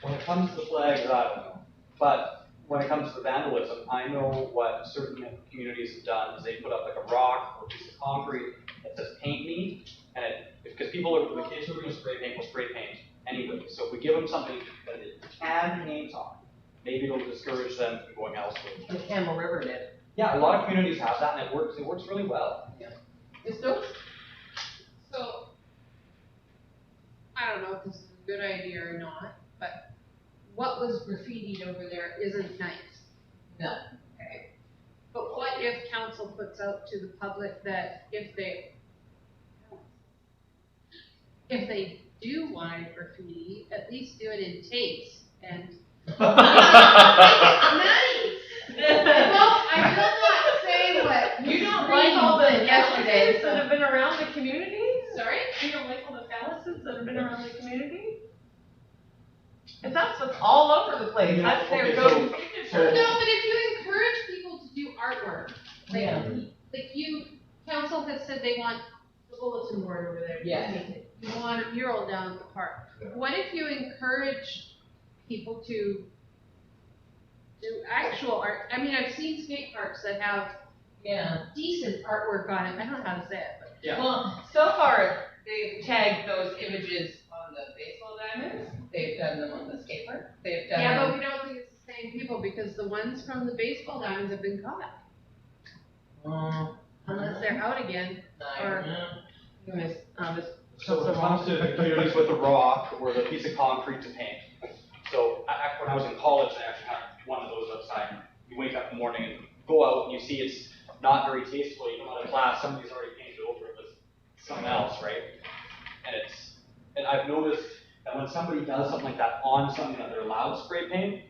When it comes to the flags, I don't know. But when it comes to vandalism, I know what certain communities have done is they put up like a rock or a piece of concrete that says "paint me," and because people are, the kids who are going to spray paint will spray paint anyway. So if we give them something that it can paint on, maybe it'll discourage them from going elsewhere. The Campbell River did. Yeah, a lot of communities have that, and it works really well. Ms. Stokes? So, I don't know if this is a good idea or not, but what was graffitied over there isn't nice. No. Okay. But what if council puts out to the public that if they do want graffiti, at least do it in taste and nice. Well, I will not say what You don't like all the yesterday phalluses that have been around the community? Sorry? You don't like all the phalluses that have been around the community? If that's what's all over the place, Yeah, that's their okay, go-to so- signature. No, but if you encourage people to do artwork, Yeah. council has said they want the bulletin board over there. Yes. You want a mural down at the park. What if you encourage people to do actual art? I mean, I've seen skate parks that have Yeah. decent artwork on it. I don't know how to say it, but. Yeah. Well, so far, they've tagged those images on the baseball diamonds, they've done them on the skate park, they've done Yeah, but them. we don't think it's the same people because the ones from the baseball diamonds have been caught. Unless they're out again. Or- Miss, So when it comes to communities with a rock or the piece of concrete to paint. So when I was in college, I actually had one of those outside. You wake up in the morning and go out and you see it's not very tasteful. You come out of class, somebody's already painted over it with something else, right? And I've noticed that when somebody does something like that on something that they're allowed to spray paint,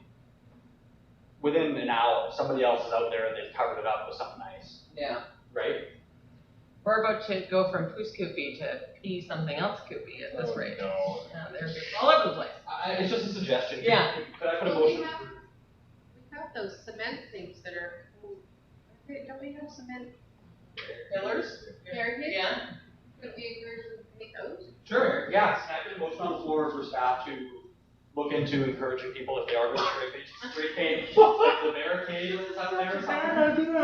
within an hour, somebody else is out there and they've covered it up with something nice, Yeah. right? We're about to go from Poos Koopy to P something else Koopy at this rate. No. Yeah, they're all over the place. It's just a suggestion. Yeah. Could I put a Well, we motion? have those cement things that are, don't we have cement Pillars? barricades? Yeah. Could we encourage them to make those? Sure, yeah, can I put a motion on the floor for staff to look into encouraging people if they are going to spray paint, like the barricade that's out there or something?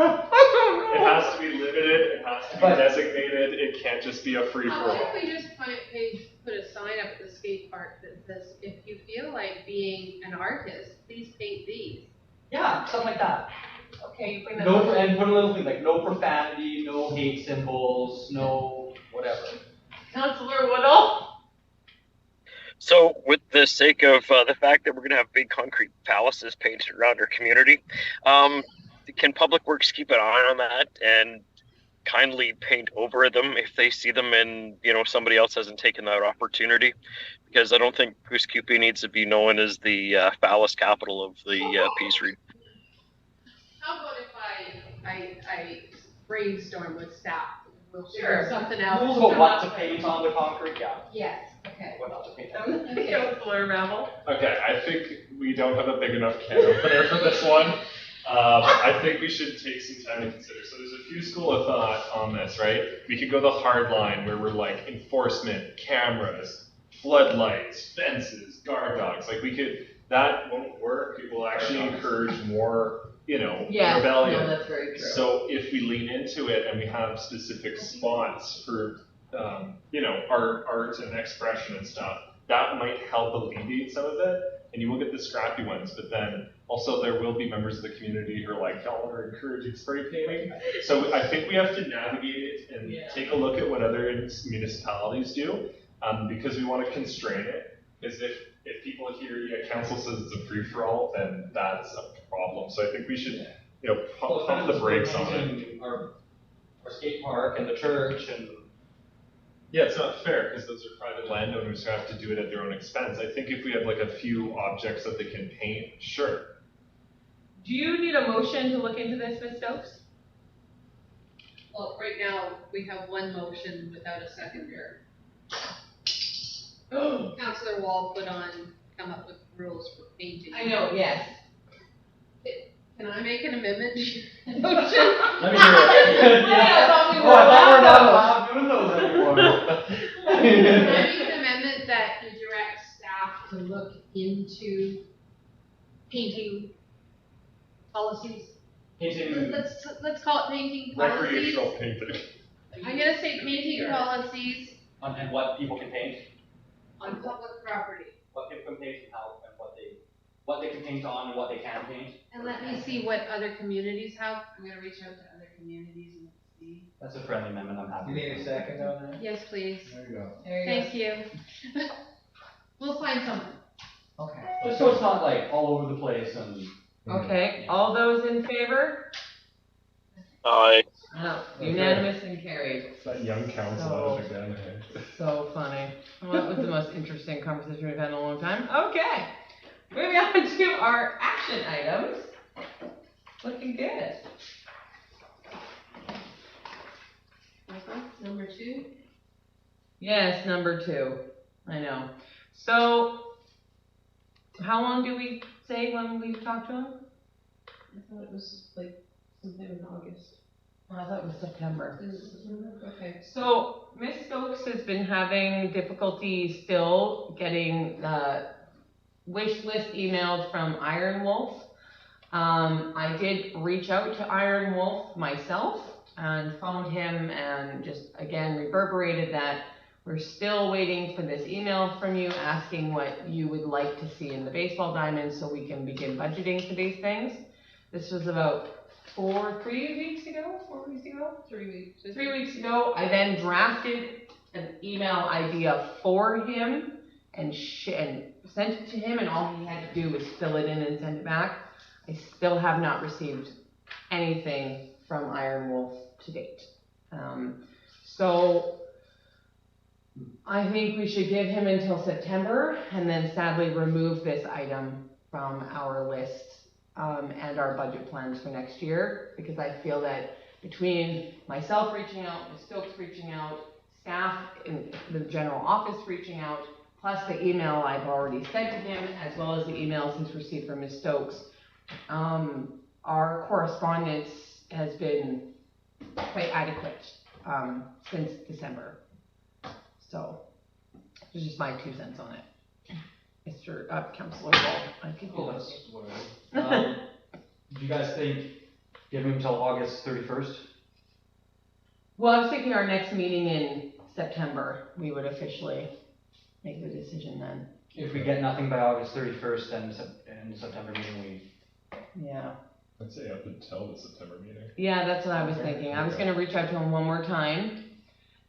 It has to be limited, it has to be But- designated, it can't just be a free for What all. if we just put a sign up at the skate park that says, if you feel like being an artist, please paint these. Yeah, something like that. Okay, you bring that No, up. and put a little thing like no profanity, no hate symbols, no whatever. Councilor Woodall? So, with the sake of the fact that we're going to have big concrete palaces painted around our community, can Public Works keep an eye on that and kindly paint over them if they see them and somebody else hasn't taken that opportunity? Because I don't think Goose Koopy needs to be known as the phallus capital of the Peace Region. How about if I brainstorm with staff? We'll Sure. figure something out. Rules about what to paint on the concrete, yeah. Yes, Okay. what not to paint. Councillor Rabble. Okay, I think we don't have a big enough can opener for this one. I think we should take some time to consider. So there's a few school of thought on this, right? We could go the hard line where we're like enforcement, cameras, floodlights, fences, guard dogs. Like we could, that won't work. It will actually encourage more, rebellion. No, that's very true. So if we lean into it and we have specific spots for, our art and expression and stuff, that might help alleviate some of it. And you will get the scrappy ones, but then also there will be members of the community who are like, y'all are encouraging spray painting. So I think we have to navigate it and take a look at what other municipalities do, because we want to constrain it. Because if people hear, council says it's a free-for-all, then that's a problem. So I think we should, pump the brakes on it. Our skate park and the church and. Yeah, it's not fair because those are private landowners who have to do it at their own expense. I think if we have like a few objects that they can paint, sure. Do you need a motion to look into this, Ms. Stokes? Well, right now, we have one motion without a seconder. Councillor Wall come up with rules for painting. I know, yes. Can I make an amendment to your motion? Let me hear it. I thought we were Oh, I thought we're not allowed allowed doing those anymore. Can I make an amendment that you direct staff to look into painting policies? Painting Let's call it painting policies. Recreational painting. I'm gonna say painting policies and what people can paint, on public property. what people can paint, and how, and what they can paint on and what they can paint. And let me see what other communities have. I'm gonna reach out to other communities and see. That's a friendly amendment, I'm happy. You need a second on that? Yes, please. There you go. Thank you. We'll find something. Okay. Just so it's not like all over the place and. Okay, all those in favor? Aye. No, unanimous and carried. It's that young council So- out of again. So funny. Well, that was the most interesting conversation we've had in a long time. Okay, moving on to our action items. Looking good. Number 2. Yes, number 2. I know. So, how long do we say when we've talked to him? I thought it was like sometime in August. Oh, I thought it was September. Okay. So, Ms. Stokes has been having difficulty still getting the wish list emailed from Iron Wolf. I did reach out to Iron Wolf myself and phoned him and just again reverberated that we're still waiting for this email from you asking what you would like to see in the baseball diamond so we can begin budgeting for these things. This was about 3 weeks ago? 3 weeks. 3 weeks ago. I then drafted an email idea for him and sent it to him, and all he had to do was fill it in and send it back. I still have not received anything from Iron Wolf to date. So I think we should give him until September and then sadly remove this item from our list and our budget plans for next year, because I feel that between myself reaching out, Ms. Stokes reaching out, staff in the general office reaching out, plus the email I've already sent to him, as well as the emails he's received from Ms. Stokes, our correspondence has been quite adequate since December. So, this is just my 2 cents on it. Mr. Councilor Wall, I think Oh, you that's whatever. Do you guys think give him until August 31st? Well, I was thinking our next meeting in September, we would officially make the decision then. If we get nothing by August 31st, then in the September meeting Yeah. I'd say up until the September meeting. Yeah, that's what I was thinking. I was gonna reach out to him one more time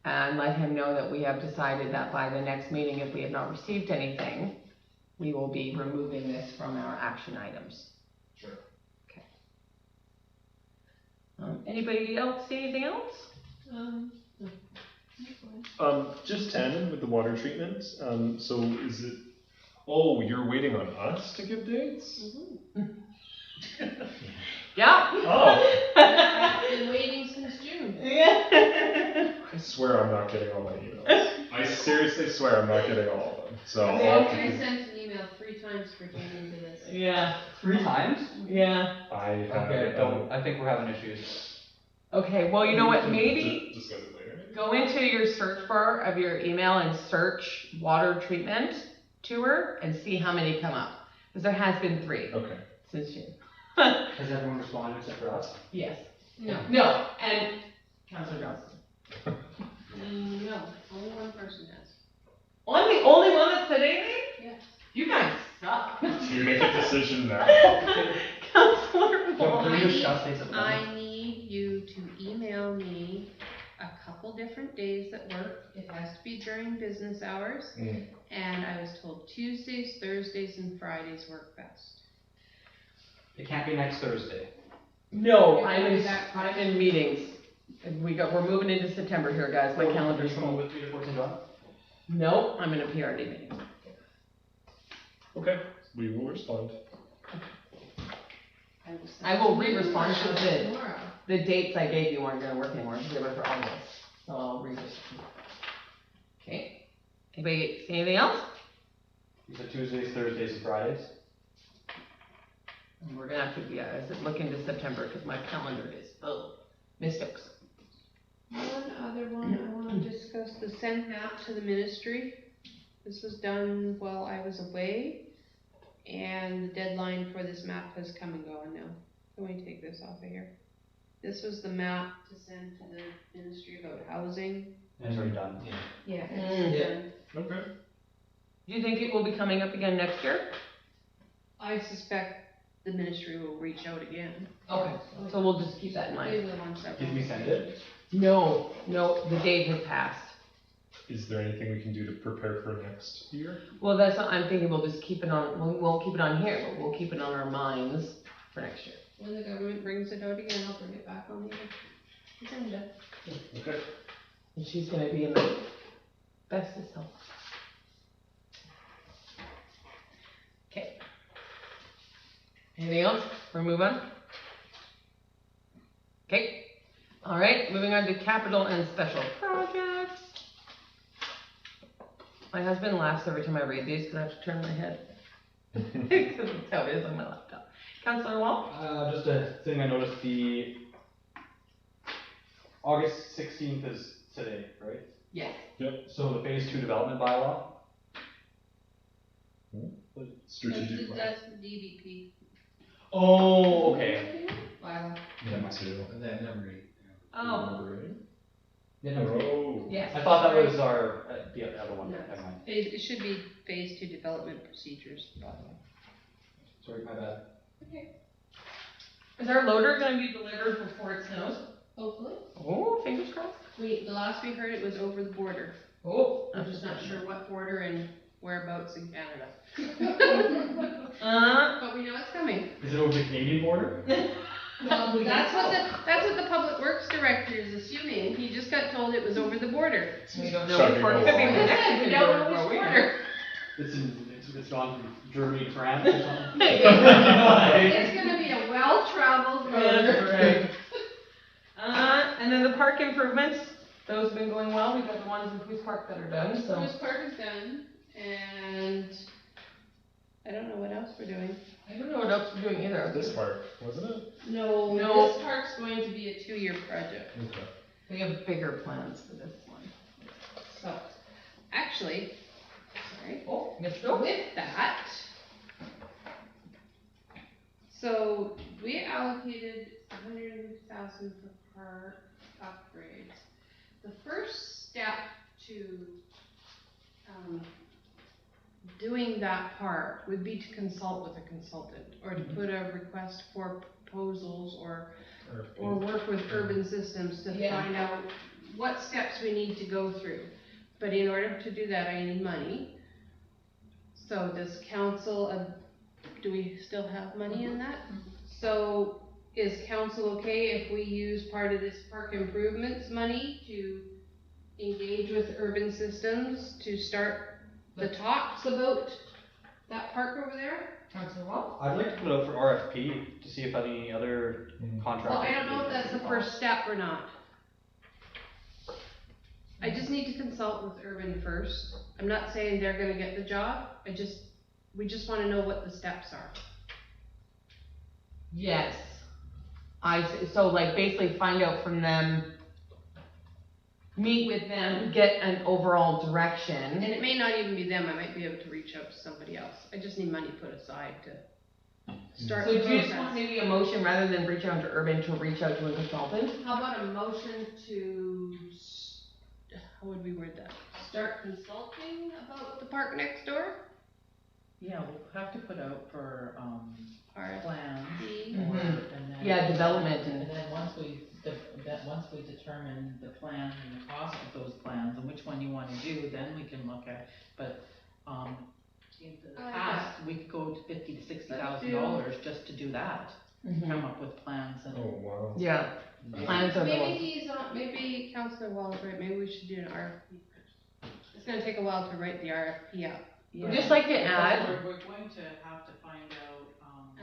and let him know that we have decided that by the next meeting, if we have not received anything, we will be removing this from our action items. Sure. Okay. Anybody else see anything else? Just 10 with the water treatment. So is it? Oh, you're waiting on us to give dates? Yeah. Oh. I've been waiting since June. Yeah. swear I'm not getting all my emails. I seriously swear I'm not getting all of them. So Andrew sent an email 3 times pertaining to this. Yeah, 3 times? yeah. I have Okay, I think we're having issues. Okay, well, you know what, maybe discuss it later. go into your search bar of your email and search water treatment tour and see how many come up. Because there has been 3 Okay. since June. Has everyone responded except for us? Yes. No. No, and Councilor Johnson. No, only one person has. I'm the only one that said anything? Yes. You guys suck. You make a decision now. Councilor Wall. I need you to email me a couple different days that work. It has to be during business hours. Mm. And I was told Tuesdays, Thursdays, and Fridays work best. It can't be next Thursday. No, Yeah, I'm that- in meetings. And we're moving into September here, guys. My calendar's Are you coming full. with me to Fort St. John? No, I'm in a PRD meeting. Okay, we will respond. I will re-respond to the, Tomorrow. the dates I gave you aren't gonna work anymore, because they were for August. So I'll re-respond. Okay. Anybody see anything else? You said Tuesdays, Thursdays, and Fridays? And we're gonna have to, yeah, I said look into September, because my calendar is full. Miss Stokes. One other one I want to discuss, the send map to the ministry. This was done while I was away, and the deadline for this map has come and gone now. Can we take this off of here? This was the map to send to the Ministry about Housing. It's already done. Yeah. Mm. Done. Okay. Do you think it will be coming up again next year? I suspect the ministry will reach out again. Okay, so we'll just keep that in mind. They will on several. Did we send it? No, the date has passed. Is there anything we can do to prepare for next year? Well, that's what I'm thinking, we'll just keep it on, we won't keep it on here, but we'll keep it on our minds for next year. When the government brings it out again, I'll bring it back on the agenda. Okay. And she's gonna be in the bestest health. Okay. Anything else? We're move on? Okay. All right, moving on to capital and special projects. My husband laughs every time I read these because I have to turn my head. Because that's how it is on my laptop. Councilor Wall? Just a thing I noticed, the August 16th is today, right? Yes. So the phase 2 development bylaw, Strategic plan. That's the DVP. oh, okay. Wow. Number 2. And then number 8. Oh, Number 8? Yeah, no, Oh. yes. I thought that was our, the other one, No. never mind. It should be phase 2 development procedures. Sorry, my bad. Is our loader gonna be delivered before it snows? Hopefully. Oh, fingers crossed. The last we heard it was over the border. Oh. I'm just not sure what border and whereabouts in Canada. But we know it's coming. Is it over the Canadian border? Well, that's what the public works director is assuming. He just got told it was over the border. We don't know Shocking which border. all Could be along. the Mexican We don't know border, which but we border. It's gone from Germany to France or something? It's gonna be a well-traveled That's road. right. And then the park improvements, those have been going well. We've got the ones in Police Park that are done, so. This park is done, and I don't know what else we're doing. I don't know what else we're doing either. This park, wasn't it? No, No. this park's going to be a 2-year project. Okay. We have bigger plans for this one. So, actually, sorry. Oh, Miss Stokes? With that, so we allocated 100,000 for park upgrades. The first step to doing that part would be to consult with a consultant, or to put a request for proposals, or work with urban systems to Yeah. find out what steps we need to go through. But in order to do that, I need money. So does council, do we still have money in that? So is council okay if we use part of this park improvements money to engage with urban systems to start the talks about that park over there? Councilor Wall? I'd like to put it out for RFP to see if any other contractors. Well, I don't know if that's the first step or not. I just need to consult with Urban first. I'm not saying they're gonna get the job, we just wanna know what the steps are. Yes. So like basically find out from them, meet with them, get an overall And direction. it may not even be them, I might be able to reach out to somebody else. I just need money put aside to start So the do you just want process. maybe a motion rather than reach out to Urban to reach out to a consultant? How about a motion to, how would we word that? Start consulting about the park next door? Yeah, we'll have to put out for, plans. RFP. Mhm. And then. Yeah, development And and, then once we determine the plan and the cost of those plans and which one you wanna do, then we can look at, but, in the I like past, we could go to $50,000 to $60,000 just to do that. Come up with plans and. Oh, wow. yeah, plans are Maybe the, maybe Councilor Wall's right, maybe we should do an RFP first. It's gonna take a while to write the RFP up, Yeah, Just like to because add- We're going to have to find out,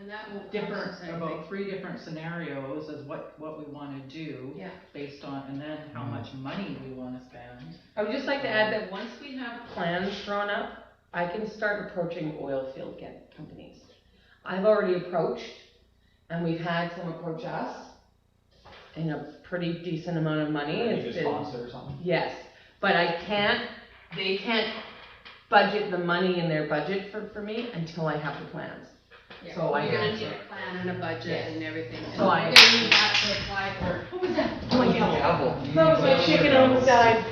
and that won't different, cost us anything. about 3 different scenarios as what we wanna do. Yeah. Based on, and then how much money we wanna spend. I would just like to add that once we have plans drawn up, I can start approaching oil field companies. I've already approached, and we've had some approach us in a pretty decent amount of money. Maybe It's just been- sponsor or something. Yes, but they can't budget the money in their budget for me until I have the plans. Yeah, So I you're gonna have need to- a plan and a budget Yes. and everything. And So I- you're gonna need that to apply for. What was that? Oh my gavel. That was my chicken on the side.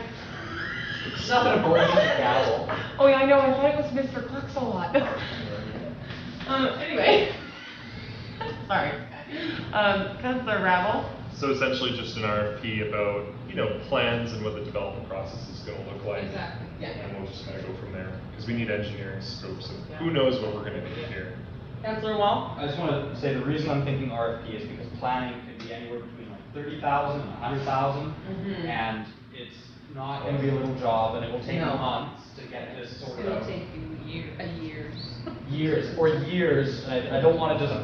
It's not gonna burn the gavel. Oh yeah, I know, I thought it was Mr. Clux-a-lot. Anyway. Sorry. Councilor Rabble? So essentially just an RFP about, plans and what the development process is gonna look like. Exactly, yeah. And we'll just kinda go from there, because we need engineering scopes, and who knows what we're gonna need here. Councilor Wall? I just wanna say the reason I'm thinking RFP is because planning could be anywhere between like 30,000 and 100,000. Mhm. And it's not gonna be a little job, and it will take No. months to get this It's sorted gonna out. take you years. Years, and I don't wanna just,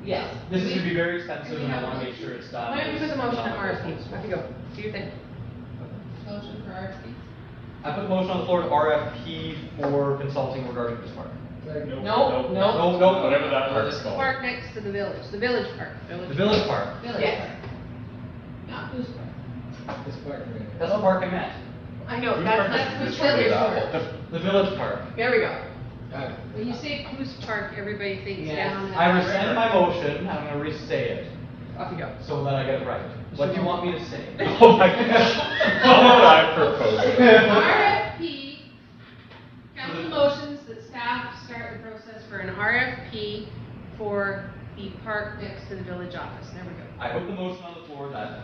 Yes. this is gonna be very expensive, and I wanna make sure it's done. Why don't you put the motion on RFP? Off you go. Do your thing. Motion for RFP? I put the motion on the floor to RFP for consulting regarding this park. No. No. Whatever that park's The called. park next to the village park. The village park, Yes. Not whose park? This part, right? that's the park I meant. I know, Whose that's park is which this one really is that? yours. The village park. There we go. When you say whose park, everybody thinks Yes. down. I rescind my motion, I'm gonna restate it, Off you go. so that I get it right. What do you want me to say? Oh my gosh. How about I propose it? RFP, council motions that staff start the process for an RFP for the park next to the village office. There we go. I put the motion on the floor that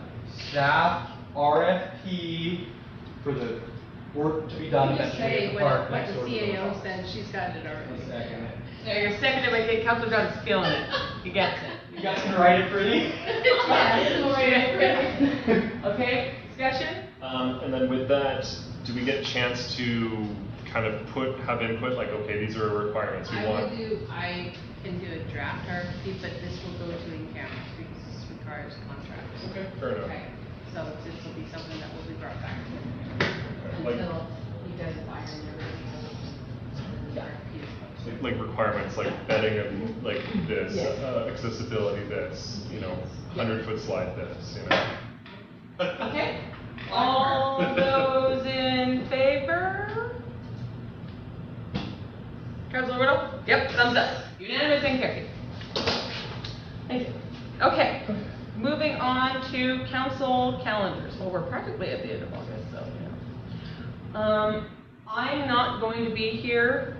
staff RFP for the work to be done Just eventually say at the what park what next the door to the village CAO office. said, she's got it I'll already. second it. There, you're seconded by Councilor John's feeling it. He gets it. You guys can write it pretty? Okay, discussion? And then with that, do we get a chance to kind of have input, like, okay, these are requirements we want? I can do a draft RFP, but this will go to in-camera because this requires contracts. Okay, fair enough. Okay, so this will be something that will be brought back Like, until he does fire and everything. The RFP is posted. like requirements, like bedding of like this, Yes. accessibility this, 100-foot slide this, Okay. All those in favor? Councilor Riddle? Yep, thumbs up. Unanimous and carried. Thank you. Okay, moving on to council calendars. Well, we're practically at the end of August, so, I'm not going to be here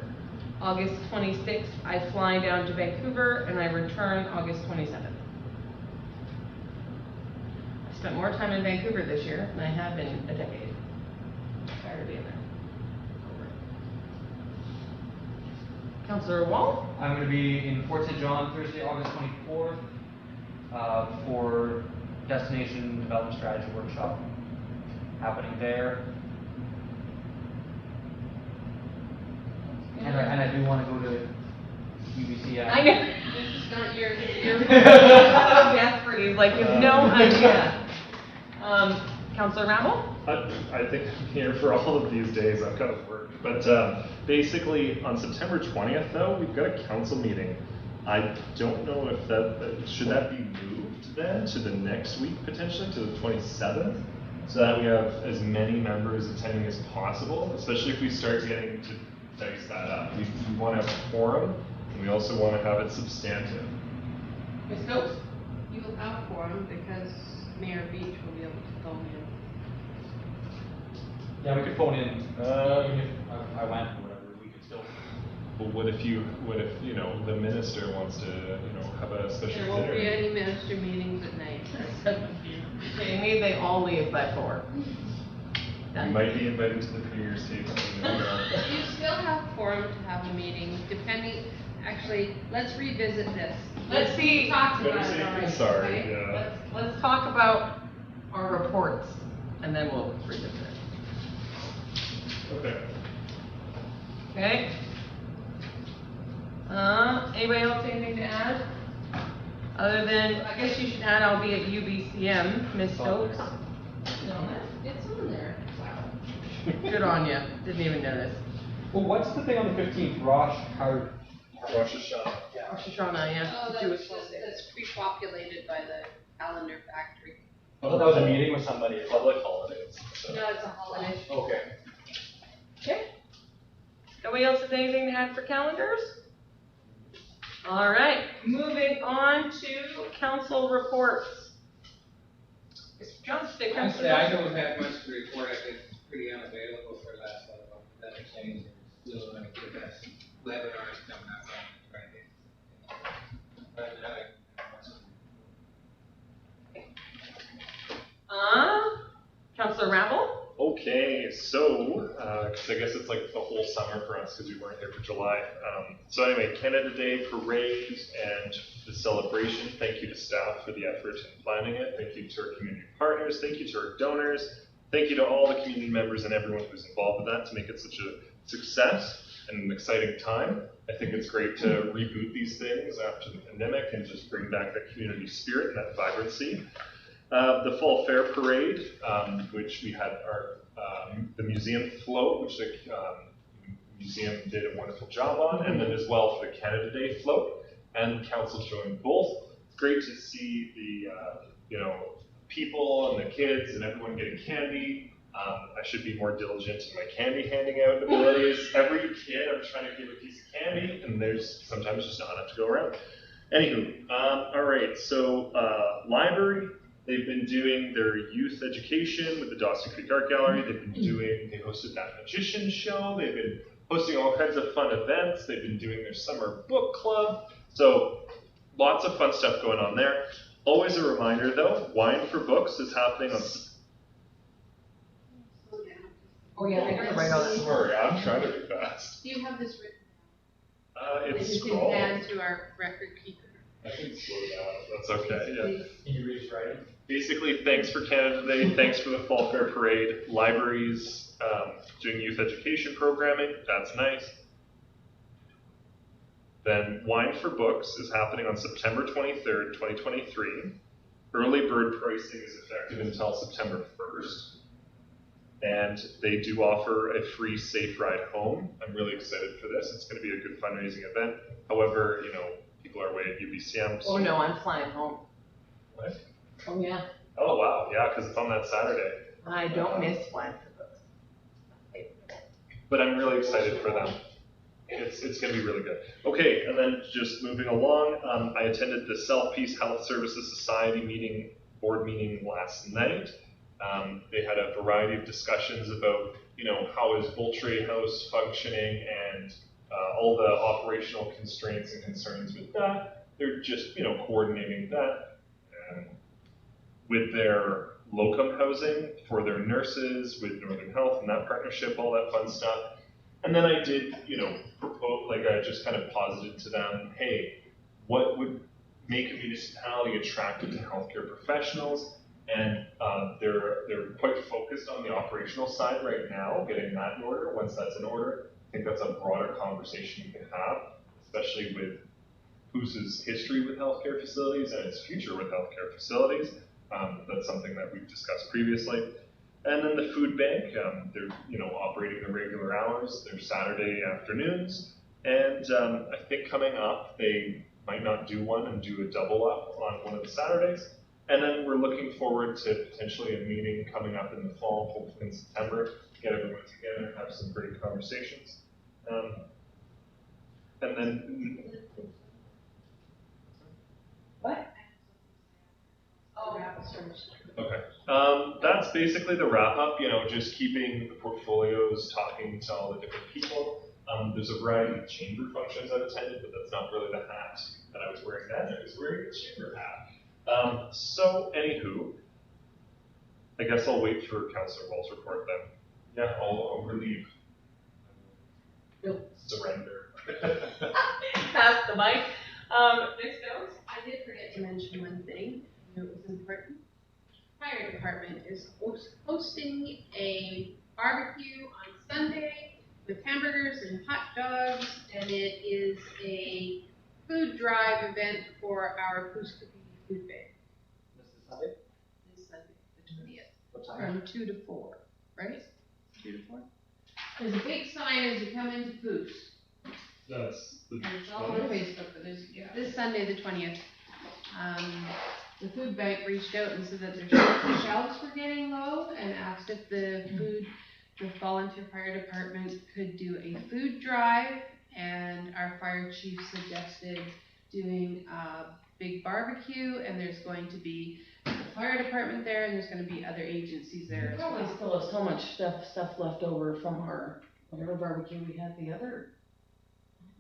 August 26th. I fly down to Vancouver and I return August 27th. I spent more time in Vancouver this year than I have in a decade. Tired of being there. Councilor Wall? I'm gonna be in Fort St. John Thursday, August 24th, for Destination Development Strategy Workshop happening there. And I do wanna go to UBC. I know. This is not your, So desperate, he's like, you have no idea. Councilor Ramble? I think I'm here for all of these days. I've got to work. But basically, on September 20th, though, we've got a council meeting. I don't know if should that be moved then to the next week, potentially, to the 27th? So that we have as many members attending as possible, especially if we start getting to dice that up. We want to have a quorum, and we also want to have it substantive. Ms. Stokes? You will have quorum because Mayor Beach will be able to phone in. Yeah, we could phone in, even if I went or whatever, we could still. But what if you know, the minister wants to, have a special There won't dinner? be any minister meetings at night at 7 p.m. Okay, maybe they all leave by 4. You might be invited to the New Year's Eve. You still have quorum to have a meeting, depending, actually, let's revisit this. Let's see. Talk Better about it safe than already, sorry, okay? yeah. Let's talk about our reports, and then we'll revisit it. Okay. Okay? Anybody else anything to add? Other than, I guess you should add, I'll be at UBCM, Ms. Stokes. No, It's on there. good on you, didn't even notice. Well, what's the thing on the 15th? Rosh Hashanah. Yeah. Rosh Hashanah, yeah. Oh, Jewish that's holiday. that's pre-populated by the calendar factory. I thought that was a meeting with somebody. Public holidays. So. No, it's a holiday. Okay. Okay. Nobody else has anything to add for calendars? All right, moving on to council reports. Mr. Johnston, Honestly, I don't have much to report. I've been pretty unavailable for the last little while. That changed. Still want to get us webinars coming up on Friday. But Councilor Rabble? Okay, so, because I guess it's like the whole summer for us because we weren't here for July. So anyway, Canada Day parade and the celebration. Thank you to staff for the effort in planning it. Thank you to our community partners. Thank you to our donors. Thank you to all the community members and everyone who's involved with that to make it such a success and an exciting time. I think it's great to reboot these things after the pandemic and just bring back that community spirit and that vibrancy. The Fall Fair Parade, which we had the museum float, which the museum did a wonderful job on, and then as well for the Canada Day float, and the council joined both. It's great to see the people and the kids and everyone getting candy. I should be more diligent in my candy handing out abilities. Every kid, I'm trying to give a piece of candy, and there's sometimes just not enough to go around. Anywho, all right, so library. They've been doing their youth education with the Dawson Creek Art Gallery. They hosted that magician show. They've been hosting all kinds of fun events. They've been doing their summer book club. So lots of fun stuff going on there. Always a reminder though, Wine for Books is happening on... Oh yeah, I got it right on it. Sorry, I'm trying to be fast. Do you have this written? It's You can scrolled. hand to our record keeper. I can slow down. That's okay, yeah. Please. Can you read his writing? Basically, thanks for Canada Day, thanks for the Fall Fair Parade, libraries doing youth education programming, that's nice. Then Wine for Books is happening on September 23rd, 2023. Early bird pricing is effective until September 1st. And they do offer a free safe ride home. I'm really excited for this. It's going to be a good fundraising event. However, people are away at UBCM. So... Oh no, I'm flying home. What? Oh yeah. Oh wow, yeah, because it's on that Saturday. I don't miss Wine for Books. But I'm really excited for them. It's going to be really good. Okay, and then just moving along, I attended the South Peace Health Services Society board meeting last night. They had a variety of discussions about, how is Boltray House functioning and all the operational constraints and concerns with that. They're just, coordinating that with their locum housing for their nurses, with Northern Health and that partnership, all that fun stuff. And then I did, propose, I just kind of posited to them, hey, what would make a municipality attractive to healthcare professionals? And they're quite focused on the operational side right now, getting that in order. Once that's in order, I think that's a broader conversation you can have, especially with whose history with healthcare facilities and its future with healthcare facilities. That's something that we've discussed previously. And then the food bank, they're operating their regular hours, their Saturday afternoons, and I think coming up they might not do one and do a double up on one of the Saturdays. And then we're looking forward to potentially a meeting coming up in the fall, hopefully in September, get everyone together, have some great conversations. And then What? Oh, okay. That's basically the wrap up, just keeping the portfolios, talking to all the different people. There's a variety of chamber functions I've attended, but that's not really the hat that I was wearing then. I was wearing a chamber hat. So, anywho, I guess I'll wait for Councillor Wall's report then. Yeah, I'll relieve. Surrender. Pass the mic. Ms. Jones? I did forget to mention one thing, it was important. Fire department is hosting a barbecue on Sunday with hamburgers and hot dogs, and it is a food drive event for our Pooskapee Food Bank This is Sunday? this Sunday, the 20th, What time? from 2 to 4, right? 2 to 4? There's a big sign as you come into Poos. That's the And it's all on Facebook, but there's, this Sunday, the 20th, the food bank reached out and said that their shelves were getting low and asked if the volunteer fire department could do a food drive, and our fire chief suggested doing a big barbecue, and there's going to be the fire department there, and there's gonna be other agencies there as Probably well. still have so much stuff left over from our whatever barbecue we had the other.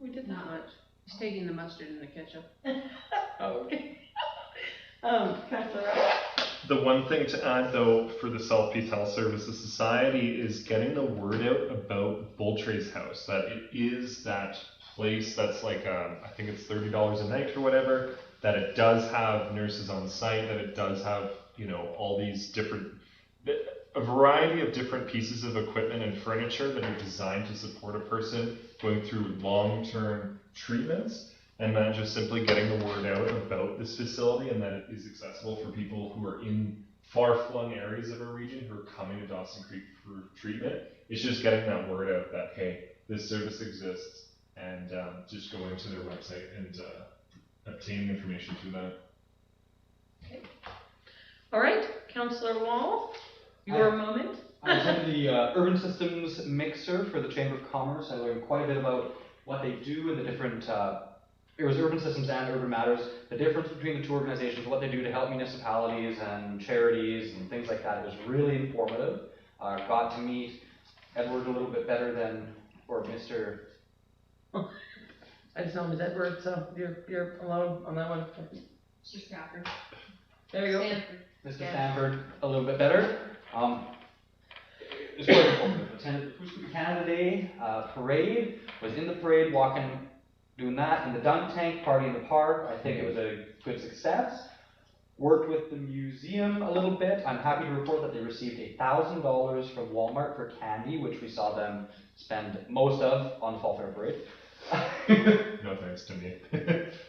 We did Not much. He's taking the mustard and the ketchup. Oh, okay. Councillor Ross? The one thing to add, though, for the South Health Services Society is getting the word out about Boltre's House, that it is that place that's like, I think it's $30 a night or whatever, that it does have nurses on site, that it does have, all these different, a variety of different pieces of equipment and furniture that are designed to support a person going through long-term treatments. And then just simply getting the word out about this facility and that it is accessible for people who are in far-flung areas of our region who are coming to Dawson Creek for treatment. It's just getting that word out that, hey, this service exists, and just going to their website and obtaining information through that. Okay. All right, Councillor Wall, your moment. I attended the Urban Systems Mixer for the Chamber of Commerce. I learned quite a bit about what they do and the different it was Urban Systems and Urban Matters, the difference between the two organizations, what they do to help municipalities and charities and things like that. It was really informative. Got to meet Edward a little bit better than, or Mr. I just know him as Edward, so you're alone on that one. Mr. Stafford. There you go. Stanford. Mr. Stanford a little bit better. It was quite informative. Attended the Pooskapee Canada Day parade, was in the parade doing that in the dunk tank, party in the park. I think it was a good success. Worked with the museum a little bit. I'm happy to report that they received $1,000 from Walmart for candy, which we saw them spend most of on the Fall Fair Parade. No thanks to me.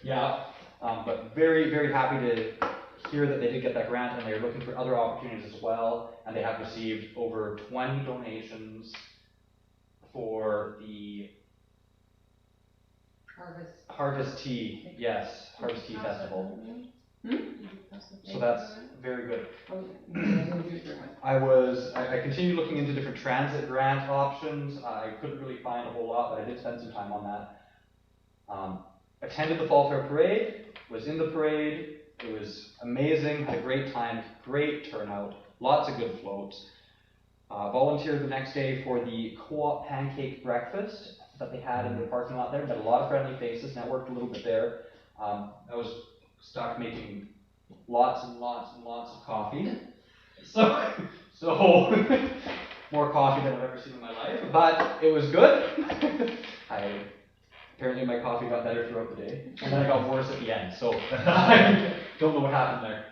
Yeah, but very, very happy to hear that they did get that grant, and they're looking for other opportunities as well. And they have received over 20 donations for the Harvest Tea, yes, Harvest Tea Festival. So that's very good. I continued looking into different transit grant options. I couldn't really find a whole lot, but I did spend some time on that. Attended the Fall Fair Parade, was in the parade. It was amazing, had a great time, great turnout, lots of good floats. Volunteered the next day for the Co-op Pancake Breakfast that they had in the parking lot there. Met a lot of friendly faces, networked a little bit there. I was stuck making lots and lots and lots of coffee. So more coffee than I've ever seen in my life, but it was good. Apparently my coffee got better throughout the day, and then it got worse at the end, so I don't know what happened there.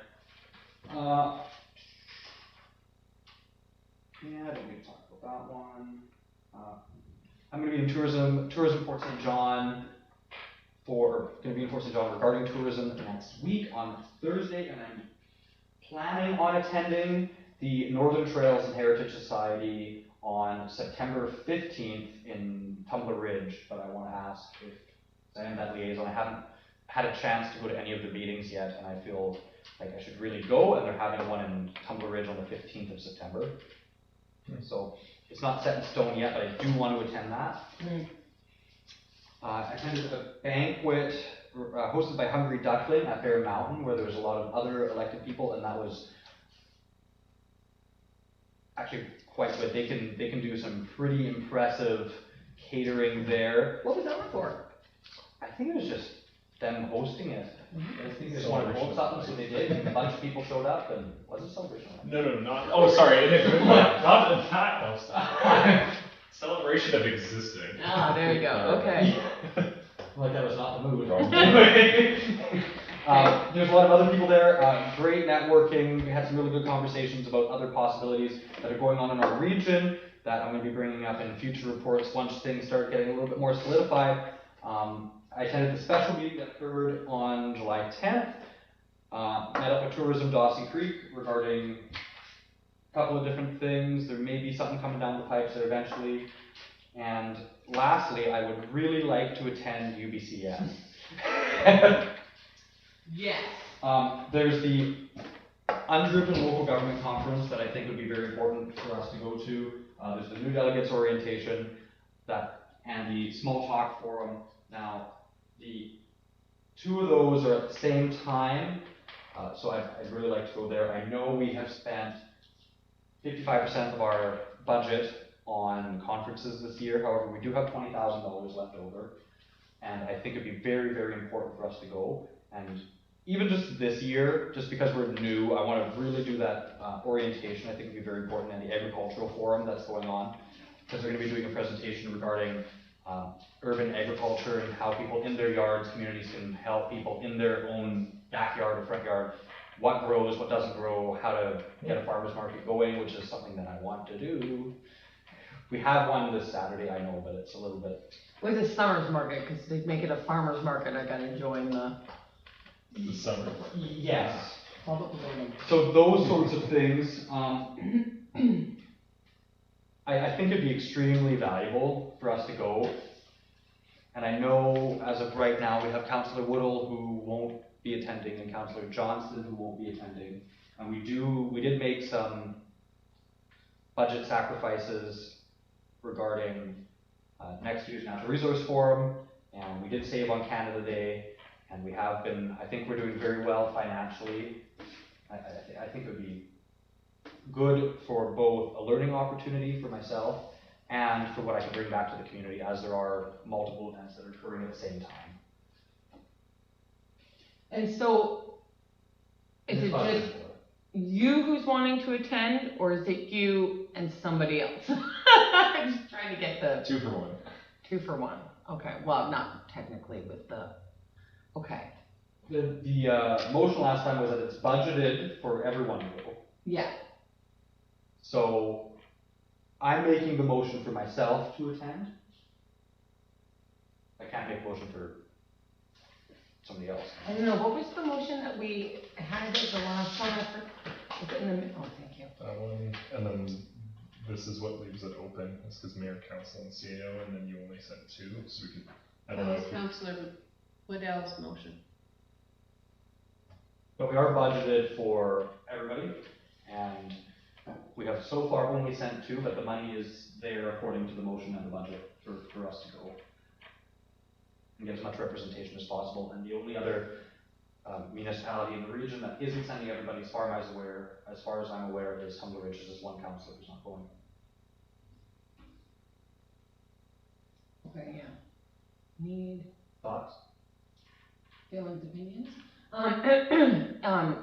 Yeah, I don't need to talk about that one. I'm going to be in tourism Fort St. John regarding tourism next week on Thursday, and I'm planning on attending the Northern Trails and Heritage Society on September 15th in Tumbler Ridge, but I want to ask if I am that liaison. I haven't had a chance to go to any of the meetings yet, and I feel like I should really go, and they're having one in Tumbler Ridge on the 15th of September. So it's not set in stone yet, but I do want to attend that. I attended a banquet hosted by Hungry Duckling at Bear Mountain, where there was a lot of other elected people, and that was actually quite good. They can do some pretty impressive catering there. What was that one for? I think it was just them hosting it. I think they just wanted to hold something, so they did, and a bunch of people showed up, and was it celebration? No, not. Oh, sorry. Not an attack. Celebration of existing. Ah, there you go, okay. Like that was not the mood. There's a lot of other people there, great networking. We had some really good conversations about other possibilities that are going on in our region that I'm going to be bringing up in future reports once things start getting a little bit more solidified. I attended the special meeting that occurred on July 10th. Met up with Tourism Dawson Creek regarding a couple of different things. There may be something coming down the pipes there eventually. And lastly, I would really like to attend UBCM. Yes. There's the Undriven Local Government Conference that I think would be very important for us to go to. There's the New Delegates Orientation and the Small Talk Forum. Now, the two of those are at the same time, so I'd really like to go there. I know we have spent 55% of our budget on conferences this year. However, we do have $20,000 left over, and I think it'd be very, very important for us to go. And even just this year, just because we're new, I want to really do that orientation. I think it'd be very important, and the agricultural forum that's going on, because they're going to be doing a presentation regarding urban agriculture and how people in their yards, communities can help people in their own backyard or front yard, what grows, what doesn't grow, how to get a farmer's market going, which is something that I want to do. We have one this Saturday, I know, but it's a little bit... Where's the summer's market? Because they make it a farmer's market, I gotta join the summer. Yes. public building. So those sorts of things, I think it'd be extremely valuable for us to go. And I know as of right now, we have Councillor Woodall who won't be attending and Councillor Johnston who won't be attending. And we did make some budget sacrifices regarding next year's Natural Resource Forum, and we did save on Canada Day, and we have been, I think we're doing very well financially. I think it would be good for both a learning opportunity for myself and for what I can bring back to the community, as there are multiple events that are occurring at the same time. And so, is it just you who's wanting to attend, or is it you and somebody else? I'm just trying to get the 2 for 1. 2 for 1. Okay, well, not technically with the, okay. The motion last time was that it's budgeted for everyone to go. Yeah. So I'm making the motion for myself to attend. I can't make a motion for somebody else. I don't know, what was the motion that we had at the last time? Was it in the, oh, thank you. That one, and then this is what leaves it open. It's because mayor, council, and CAO, and then you only sent 2, so we could. I don't know. That was Councillor Woodell's motion. But we are budgeted for everybody, and we have so far only sent 2, but the money is there according to the motion and the budget for us to go and get as much representation as possible. And the only other municipality in the region that isn't sending everybody, as far as I'm aware, is Tumbler Ridge. There's one councillor who's not going. Okay, yeah. Need Thoughts? feelings, opinions?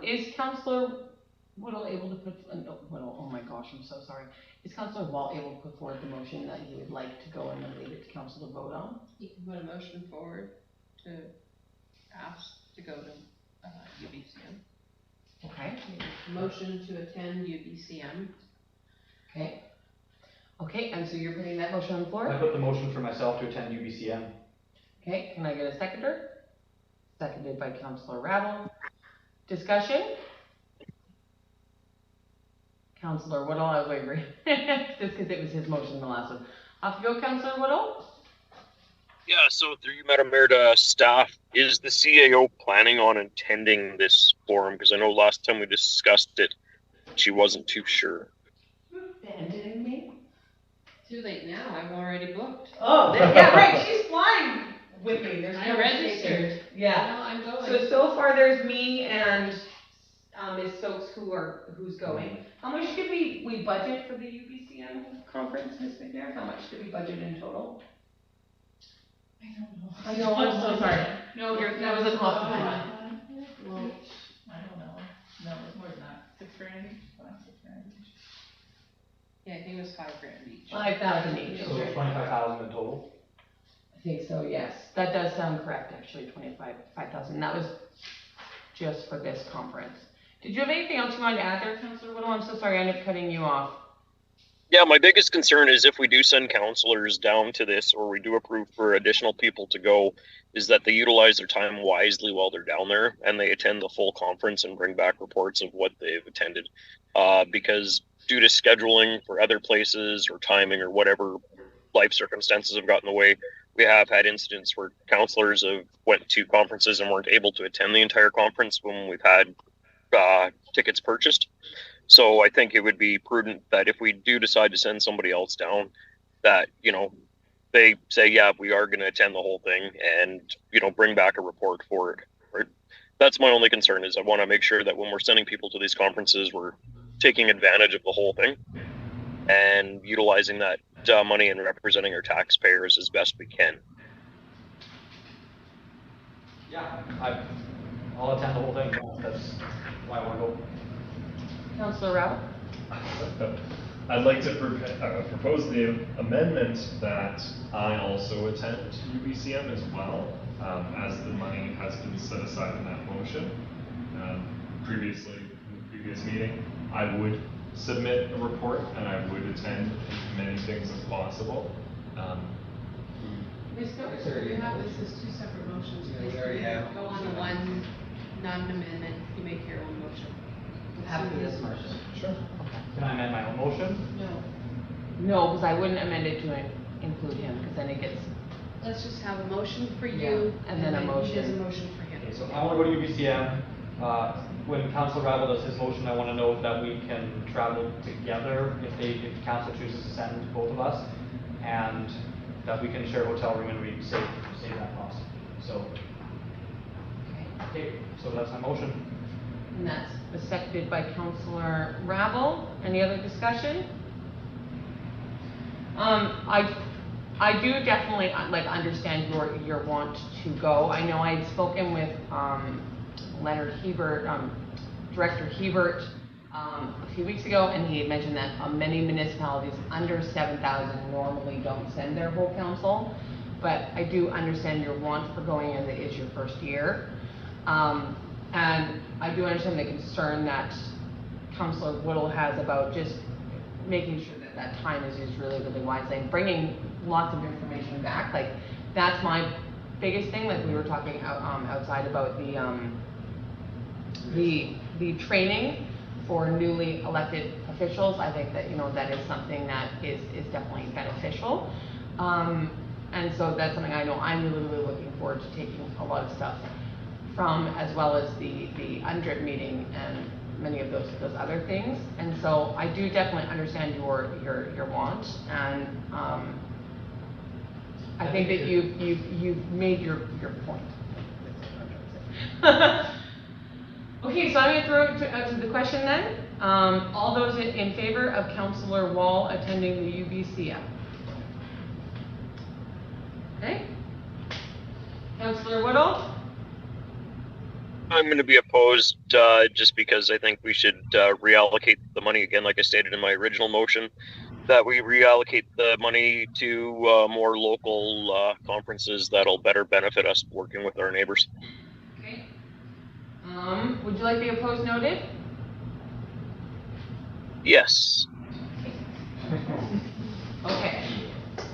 Is Councillor Woodall able to put, oh my gosh, I'm so sorry. Is Councillor Wall able to put forward the motion that he would like to go and then leave it to council to vote on? You can put a motion forward to ask to go to UBCM. Okay. Motion to attend UBCM. Okay. Okay, and so you're putting that motion on the I floor? put the motion for myself to attend UBCM. Okay, can I get a seconder? Seconded by Councillor Rattle. Discussion? Councillor Whittle, I was wavering, just because it was his motion, the last one. Off you go, Councillor Whittle. Yeah, so through you, Madam Mayor, to staff, is the CAO planning on attending this forum? Because I know last time we discussed it, she wasn't too sure. Abandoning me? Too late now, I'm already booked. Oh, yeah, right, she's flying with me. There's I no registered. mistaking. Yeah. No, I'm going. So far there's me and Ms. Stokes who's going. How much did we budget for the UBCM conference, Ms. McNair? How much did we budget in total? I don't know. I know, I'm so sorry. No, That was a compliment. Well, I don't know. No, it was more than that. 6 grand each? 6 grand each. Yeah, I think it was $5,000 each. 5,000 each. So 25,000 in total? I think so, yes. That does sound correct, actually, 5,000. That was just for this conference. Did you have anything else you wanted to add there, Councillor Whittle? I'm so sorry, I ended up cutting you off. Yeah, my biggest concern is if we do send counselors down to this, or we do approve for additional people to go, is that they utilize their time wisely while they're down there and they attend the full conference and bring back reports of what they've attended. Because due to scheduling for other places or timing or whatever life circumstances have gotten in the way, we have had incidents where counselors have went to conferences and weren't able to attend the entire conference when we've had tickets purchased. So I think it would be prudent that if we do decide to send somebody else down, that, you know, they say, yeah, we are going to attend the whole thing and, you know, bring back a report for it. Right? That's my only concern, is I want to make sure that when we're sending people to these conferences, we're taking advantage of the whole thing and utilizing that money and representing our taxpayers as best we can. Yeah, I'll attend the whole thing. That's why I want to go. Councillor Rao? I'd like to propose the amendment that I also attend UBCM as well, as the money has been set aside in that motion. Previously, in the previous meeting, I would submit a report and I would attend as many things as possible. Ms. Stokes, you have this as 2 separate motions. Yeah, Please we already have. go on the one non-amendment, you make your own motion. After this motion. Sure. Can I amend my own motion? No, No, because I wouldn't amend it to include him, because then it gets, let's just have a motion for you. Yeah, and then a he motion. does a motion for him. Okay, so I want to go to UBCM. When Councilor Rabel does his motion, I want to know that we can travel together if council chooses to send both of us, and that we can share a hotel room and we save that cost. So, okay, so that's my motion. and that's seconded by Councillor Rabel. Any other discussion? I do definitely understand your want to go. I know I had spoken with Leonard Hebert, Director Hebert, a few weeks ago, and he had mentioned that many municipalities under 7,000 normally don't send their whole council, but I do understand your want for going as it is your first year. And I do understand the concern that Councillor Whittle has about just making sure that that time is used really, really wisely and bringing lots of information back. Like, that's my biggest thing. Like, we were talking outside about the training for newly elected officials. I think that, you know, that is something that is definitely beneficial. And so that's something I know I'm really, really looking forward to taking a lot of stuff from, as well as the UNDRIP meeting and many of those other things. And so I do definitely understand your want, and I think that you've made your point. Okay, so I'm going to throw it to the question then. All those in favor of Councillor Wall attending the UBCM? Okay. Councillor Whittle? I'm going to be opposed just because I think we should reallocate the money again, like I stated in my original motion, that we reallocate the money to more local conferences that'll better benefit us working with our neighbors. Okay. Would you like the opposed noted? Yes. Okay.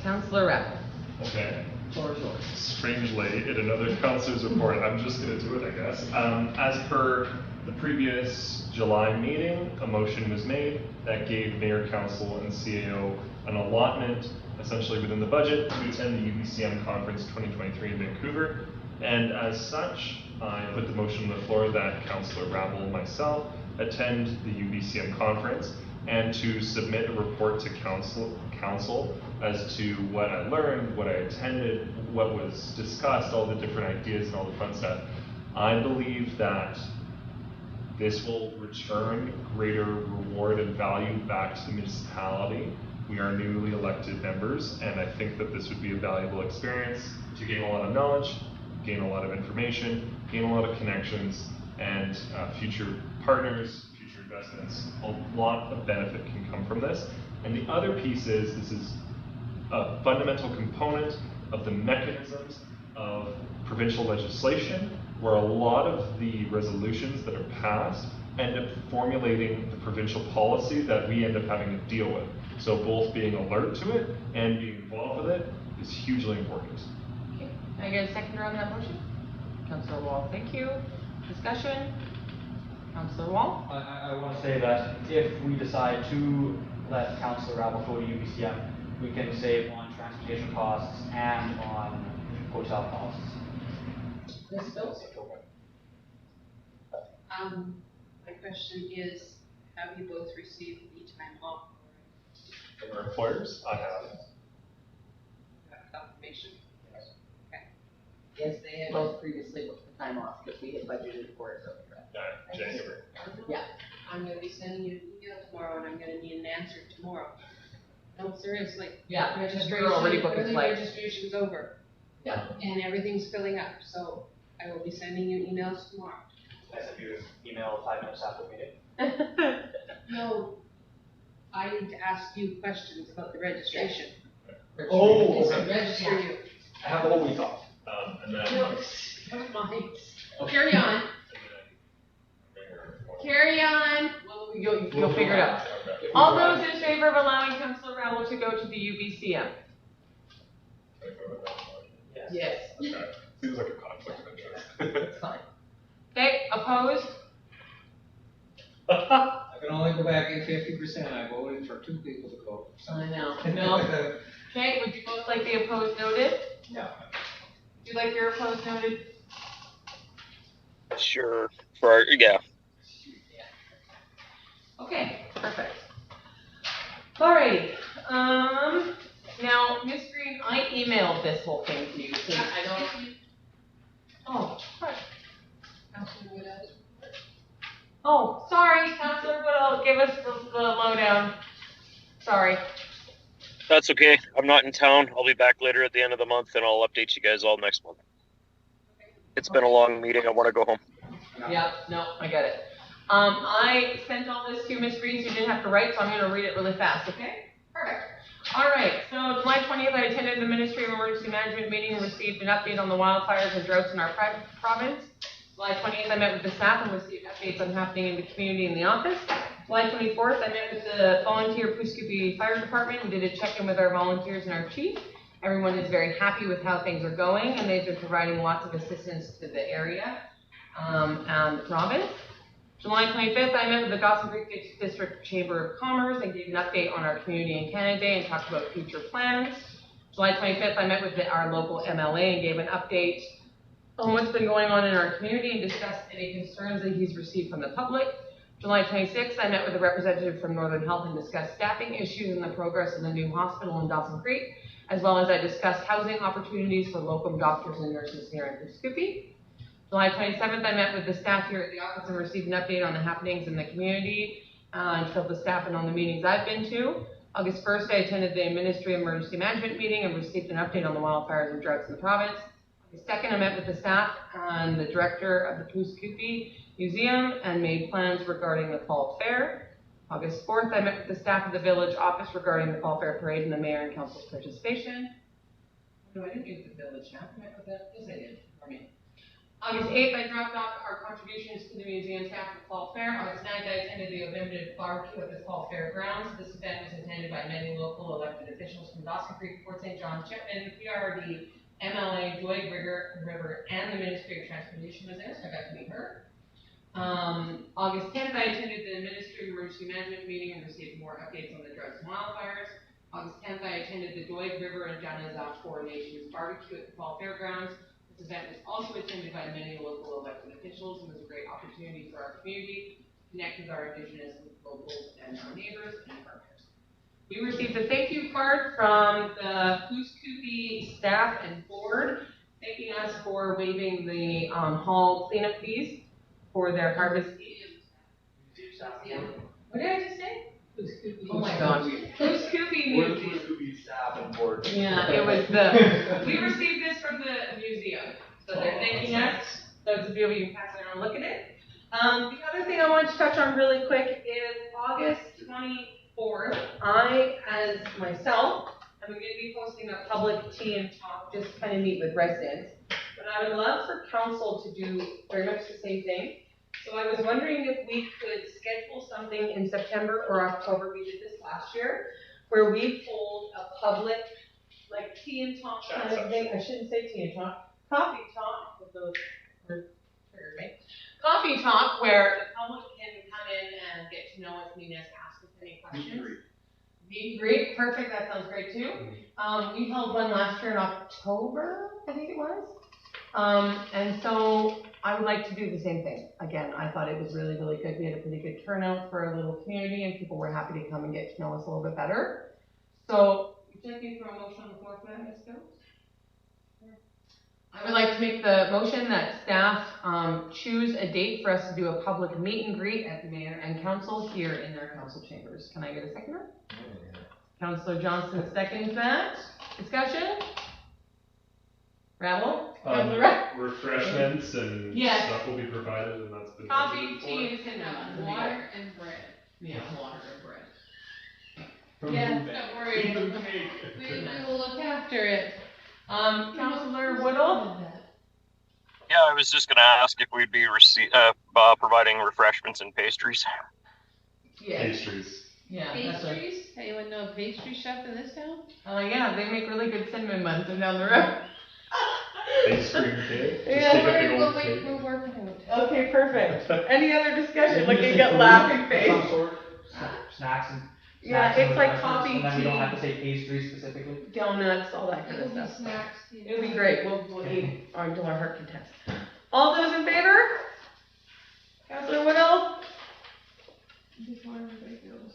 Councillor Rapp. Okay. Floor is yours. Strangely, in another councilor's report, I'm just going to do it, I guess. As per the previous July meeting, a motion was made that gave Mayor, Council, and CAO an allotment, essentially within the budget, to attend the UBCM Conference 2023 in Vancouver. And as such, I put the motion on the floor that Councillor Rabel and myself attend the UBCM conference and to submit a report to council as to what I learned, what I attended, what was discussed, all the different ideas and all the fun stuff. I believe that this will return greater reward and value back to the municipality. We are newly elected members, and I think that this would be a valuable experience to gain a lot of knowledge, gain a lot of information, gain a lot of connections, and future partners, future investments. A lot of benefit can come from this. And the other piece is, this is a fundamental component of the mechanisms of provincial legislation, where a lot of the resolutions that are passed end up formulating the provincial policy that we end up having to deal with. So both being alert to it and being involved with it is hugely important. Okay, can I get a seconder on that motion? Councillor Wall, thank you. Discussion? Councillor Wall? I want to say that if we decide to let Councillor Rabel go to UBCM, we can save on transportation costs and on hotel costs. Ms. Phillips? My question is, have you both received the time off? From our employers, I have. Confirmation? Yes, they had both previously booked the time off because we had budgeted for it earlier. January. Yeah. I'm gonna be sending you an email tomorrow, and I'm gonna need an answer tomorrow. No, seriously. Yeah, Registration, we're already booking early flights. registration's over. Yeah. And everything's filling up, so I will be sending you emails tomorrow. I sent you an email 5 minutes after the meeting. No, I need to ask you questions about the registration. Oh, It's okay. register you. I have the whole week off. And then, No, never mind. Carry on. Carry on. Well, you'll figure it out. Okay. All those in favor of allowing Councillor Rabel to go to the UBCM? Yes. Okay. Seems like a conflict of interest. It's fine. Okay, opposed? I can only go back in 50%. I voted for 2 people to go. I know. No. Okay, would you both like the opposed noted? No. Would you like your opposed noted? Sure. For yeah. Okay, perfect. Alrighty, now, Ms. Green, I emailed this whole thing to you, so I don't. Oh, right. Oh, sorry, Councillor Woodall, give us the lowdown. Sorry. That's okay. I'm not in town. I'll be back later at the end of the month, and I'll update you guys all next month. It's been a long meeting. I want to go home. Yeah, no, I get it. I sent all this to Ms. Green, so you didn't have to write, so I'm gonna read it really fast, okay? Perfect. All right, so July 20th, I attended the Ministry of Emergency Management meeting and received an update on the wildfires and droughts in our province. July 20th, I met with the staff and received updates on happening in the community and the office. July 24th, I met with the volunteer Poughkeepsie Fire Department and did a check-in with our volunteers and our chief. Everyone is very happy with how things are going, and they've been providing lots of assistance to the area and the province. July 25th, I met with the Dawson Creek District Chamber of Commerce and gave an update on our Community in Canada Day and talked about future plans. July 25th, I met with our local MLA and gave an update on what's been going on in our community and discussed any concerns that he's received from the public. July 26th, I met with a representative from Northern Health and discussed staffing issues and the progress of the new hospital in Dawson Creek, as well as I discussed housing opportunities for locum doctors and nurses here in Poughkeepsie. July 27th, I met with the staff here at the office and received an update on the happenings in the community and filled the staff in on the meetings I've been to. August 1st, I attended the Ministry of Emergency Management meeting and received an update on the wildfires and droughts in the province. August 2nd, I met with the staff and the director of the Poughkeepsie Museum and made plans regarding the fall fair. August 4th, I met with the staff of the village office regarding the fall fair parade and the mayor and council's participation. No, I didn't use the village staff. I met with that. Yes, I did. August 8th, I dropped off our contributions to the museum staff for the fall fair. August 9th, I attended the limited barbecue at the fall fairgrounds. This event was attended by many local elected officials from Dawson Creek, Fort St. John, Chipman, PRD, MLA, Joy River, and the Ministry of Transportation was there, so I got to meet her. August 10th, I attended the Ministry of Emergency Management meeting and received more updates on the droughts and wildfires. August 10th, I attended the Doig River and Janazak Four Nations barbecue at the Fall Fairgrounds. This event was also attended by many local elected officials and was a great opportunity for our community to connect with our Indigenous locals and our neighbors and partners. We received a thank you card from the Goose Coopy staff and board, thanking us for waiving the hall cleanup fees for their harvest. What did I just say? Oh my gosh. Goose Coopy We're the Museum. Goose Coopy staff and board. Yeah, it was we received this from the museum, so they're thanking us. Those of you can pass it around and look at it. The other thing I want to touch on really quick is August 24th. I, as myself, am going to be hosting a public tea and talk, just to kind of meet with residents. But I would love for council to do very much the same thing. So I was wondering if we could schedule something in September or October. We did this last year, where we hold a public, like tea and talk kind of thing. I shouldn't say tea and talk, coffee talk, with those words triggered me. Coffee talk, where the public can come in and get to know us, meet us, ask us any questions. Meet and greet, perfect, that sounds great too. We held one last year in October, I think it was. And so I would like to do the same thing. Again, I thought it was really, really good. We had a pretty good turnout for a little community and people were happy to come and get to know us a little bit better. So, would you like me to throw a motion on the floor for that, Ms. Gill? I would like to make the motion that staff choose a date for us to do a public meet and greet at the mayor and council here in their council chambers. Can I get a seconder? Councillor Johnson seconds that. Discussion? Rabble? Refreshments and Yes. stuff will be provided, and that's been Coffee, budgeted for. tea, and cinnamon. Water and bread. Yeah, water and bread. Yes, don't worry. We will look after it. Councillor Woodall? Yeah, I was just going to ask if we'd be providing refreshments and pastries. Yes. Pastries. Yeah, that's right. Pastries? Anyone know a pastry chef in this town? Yeah, they make really good cinnamon buns and down the road. Ice cream cake. Just Yeah, take a big old cake. We'll work it out. Okay, perfect. Any other discussion? Looking at laughing face. Some sort, snacks and. Yeah, snacks and it's like refreshments, coffee, and then we don't tea. have to say pastry specifically. Donuts, all that kind It'll of be stuff. snacks. It'll be great. We'll eat until our heart content. All those in favor? Councillor Woodall? Before everybody goes.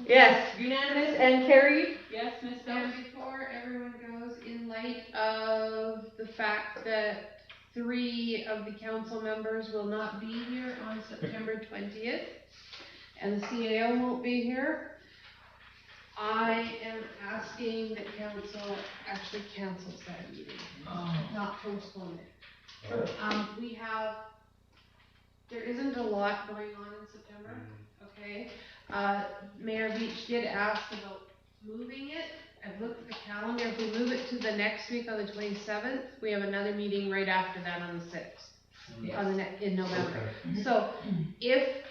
Yes, unanimous and carried. Yes, Ms. And before everyone goes, in light of the fact that 3 of the council members will not be here on September 20th, and the CAO won't be here, I am asking that council actually cancels that meeting, not postpone it. There isn't a lot going on in September, okay? Mayor Beach did ask about moving it. I've looked at the calendar. If we move it to the next week on the 27th, we have another meeting right after that on the 6th, in November. So if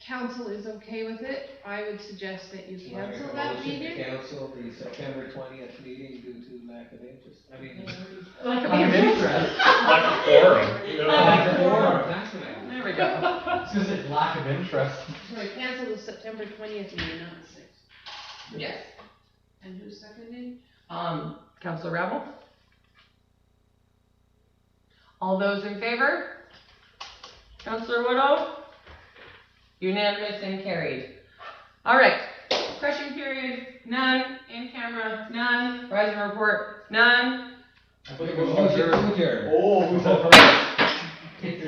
council is okay with it, I would suggest that you cancel that meeting. Cancel the September 20th meeting due to lack of interest. I mean. Lack of Lack of interest. interest. Lack of quorum. You know? Lack of Quorum, that's what I meant. There we go. It's just a lack of interest. Sorry, cancel the September 20th meeting, not the 6th. Yes. And who's seconding? Councillor Rabble? All those in favor? Councillor Woodall? Unanimous and carried. All right. Question period, none. In camera, none. Horizon report, none. Adjourn. Oh, who's that from?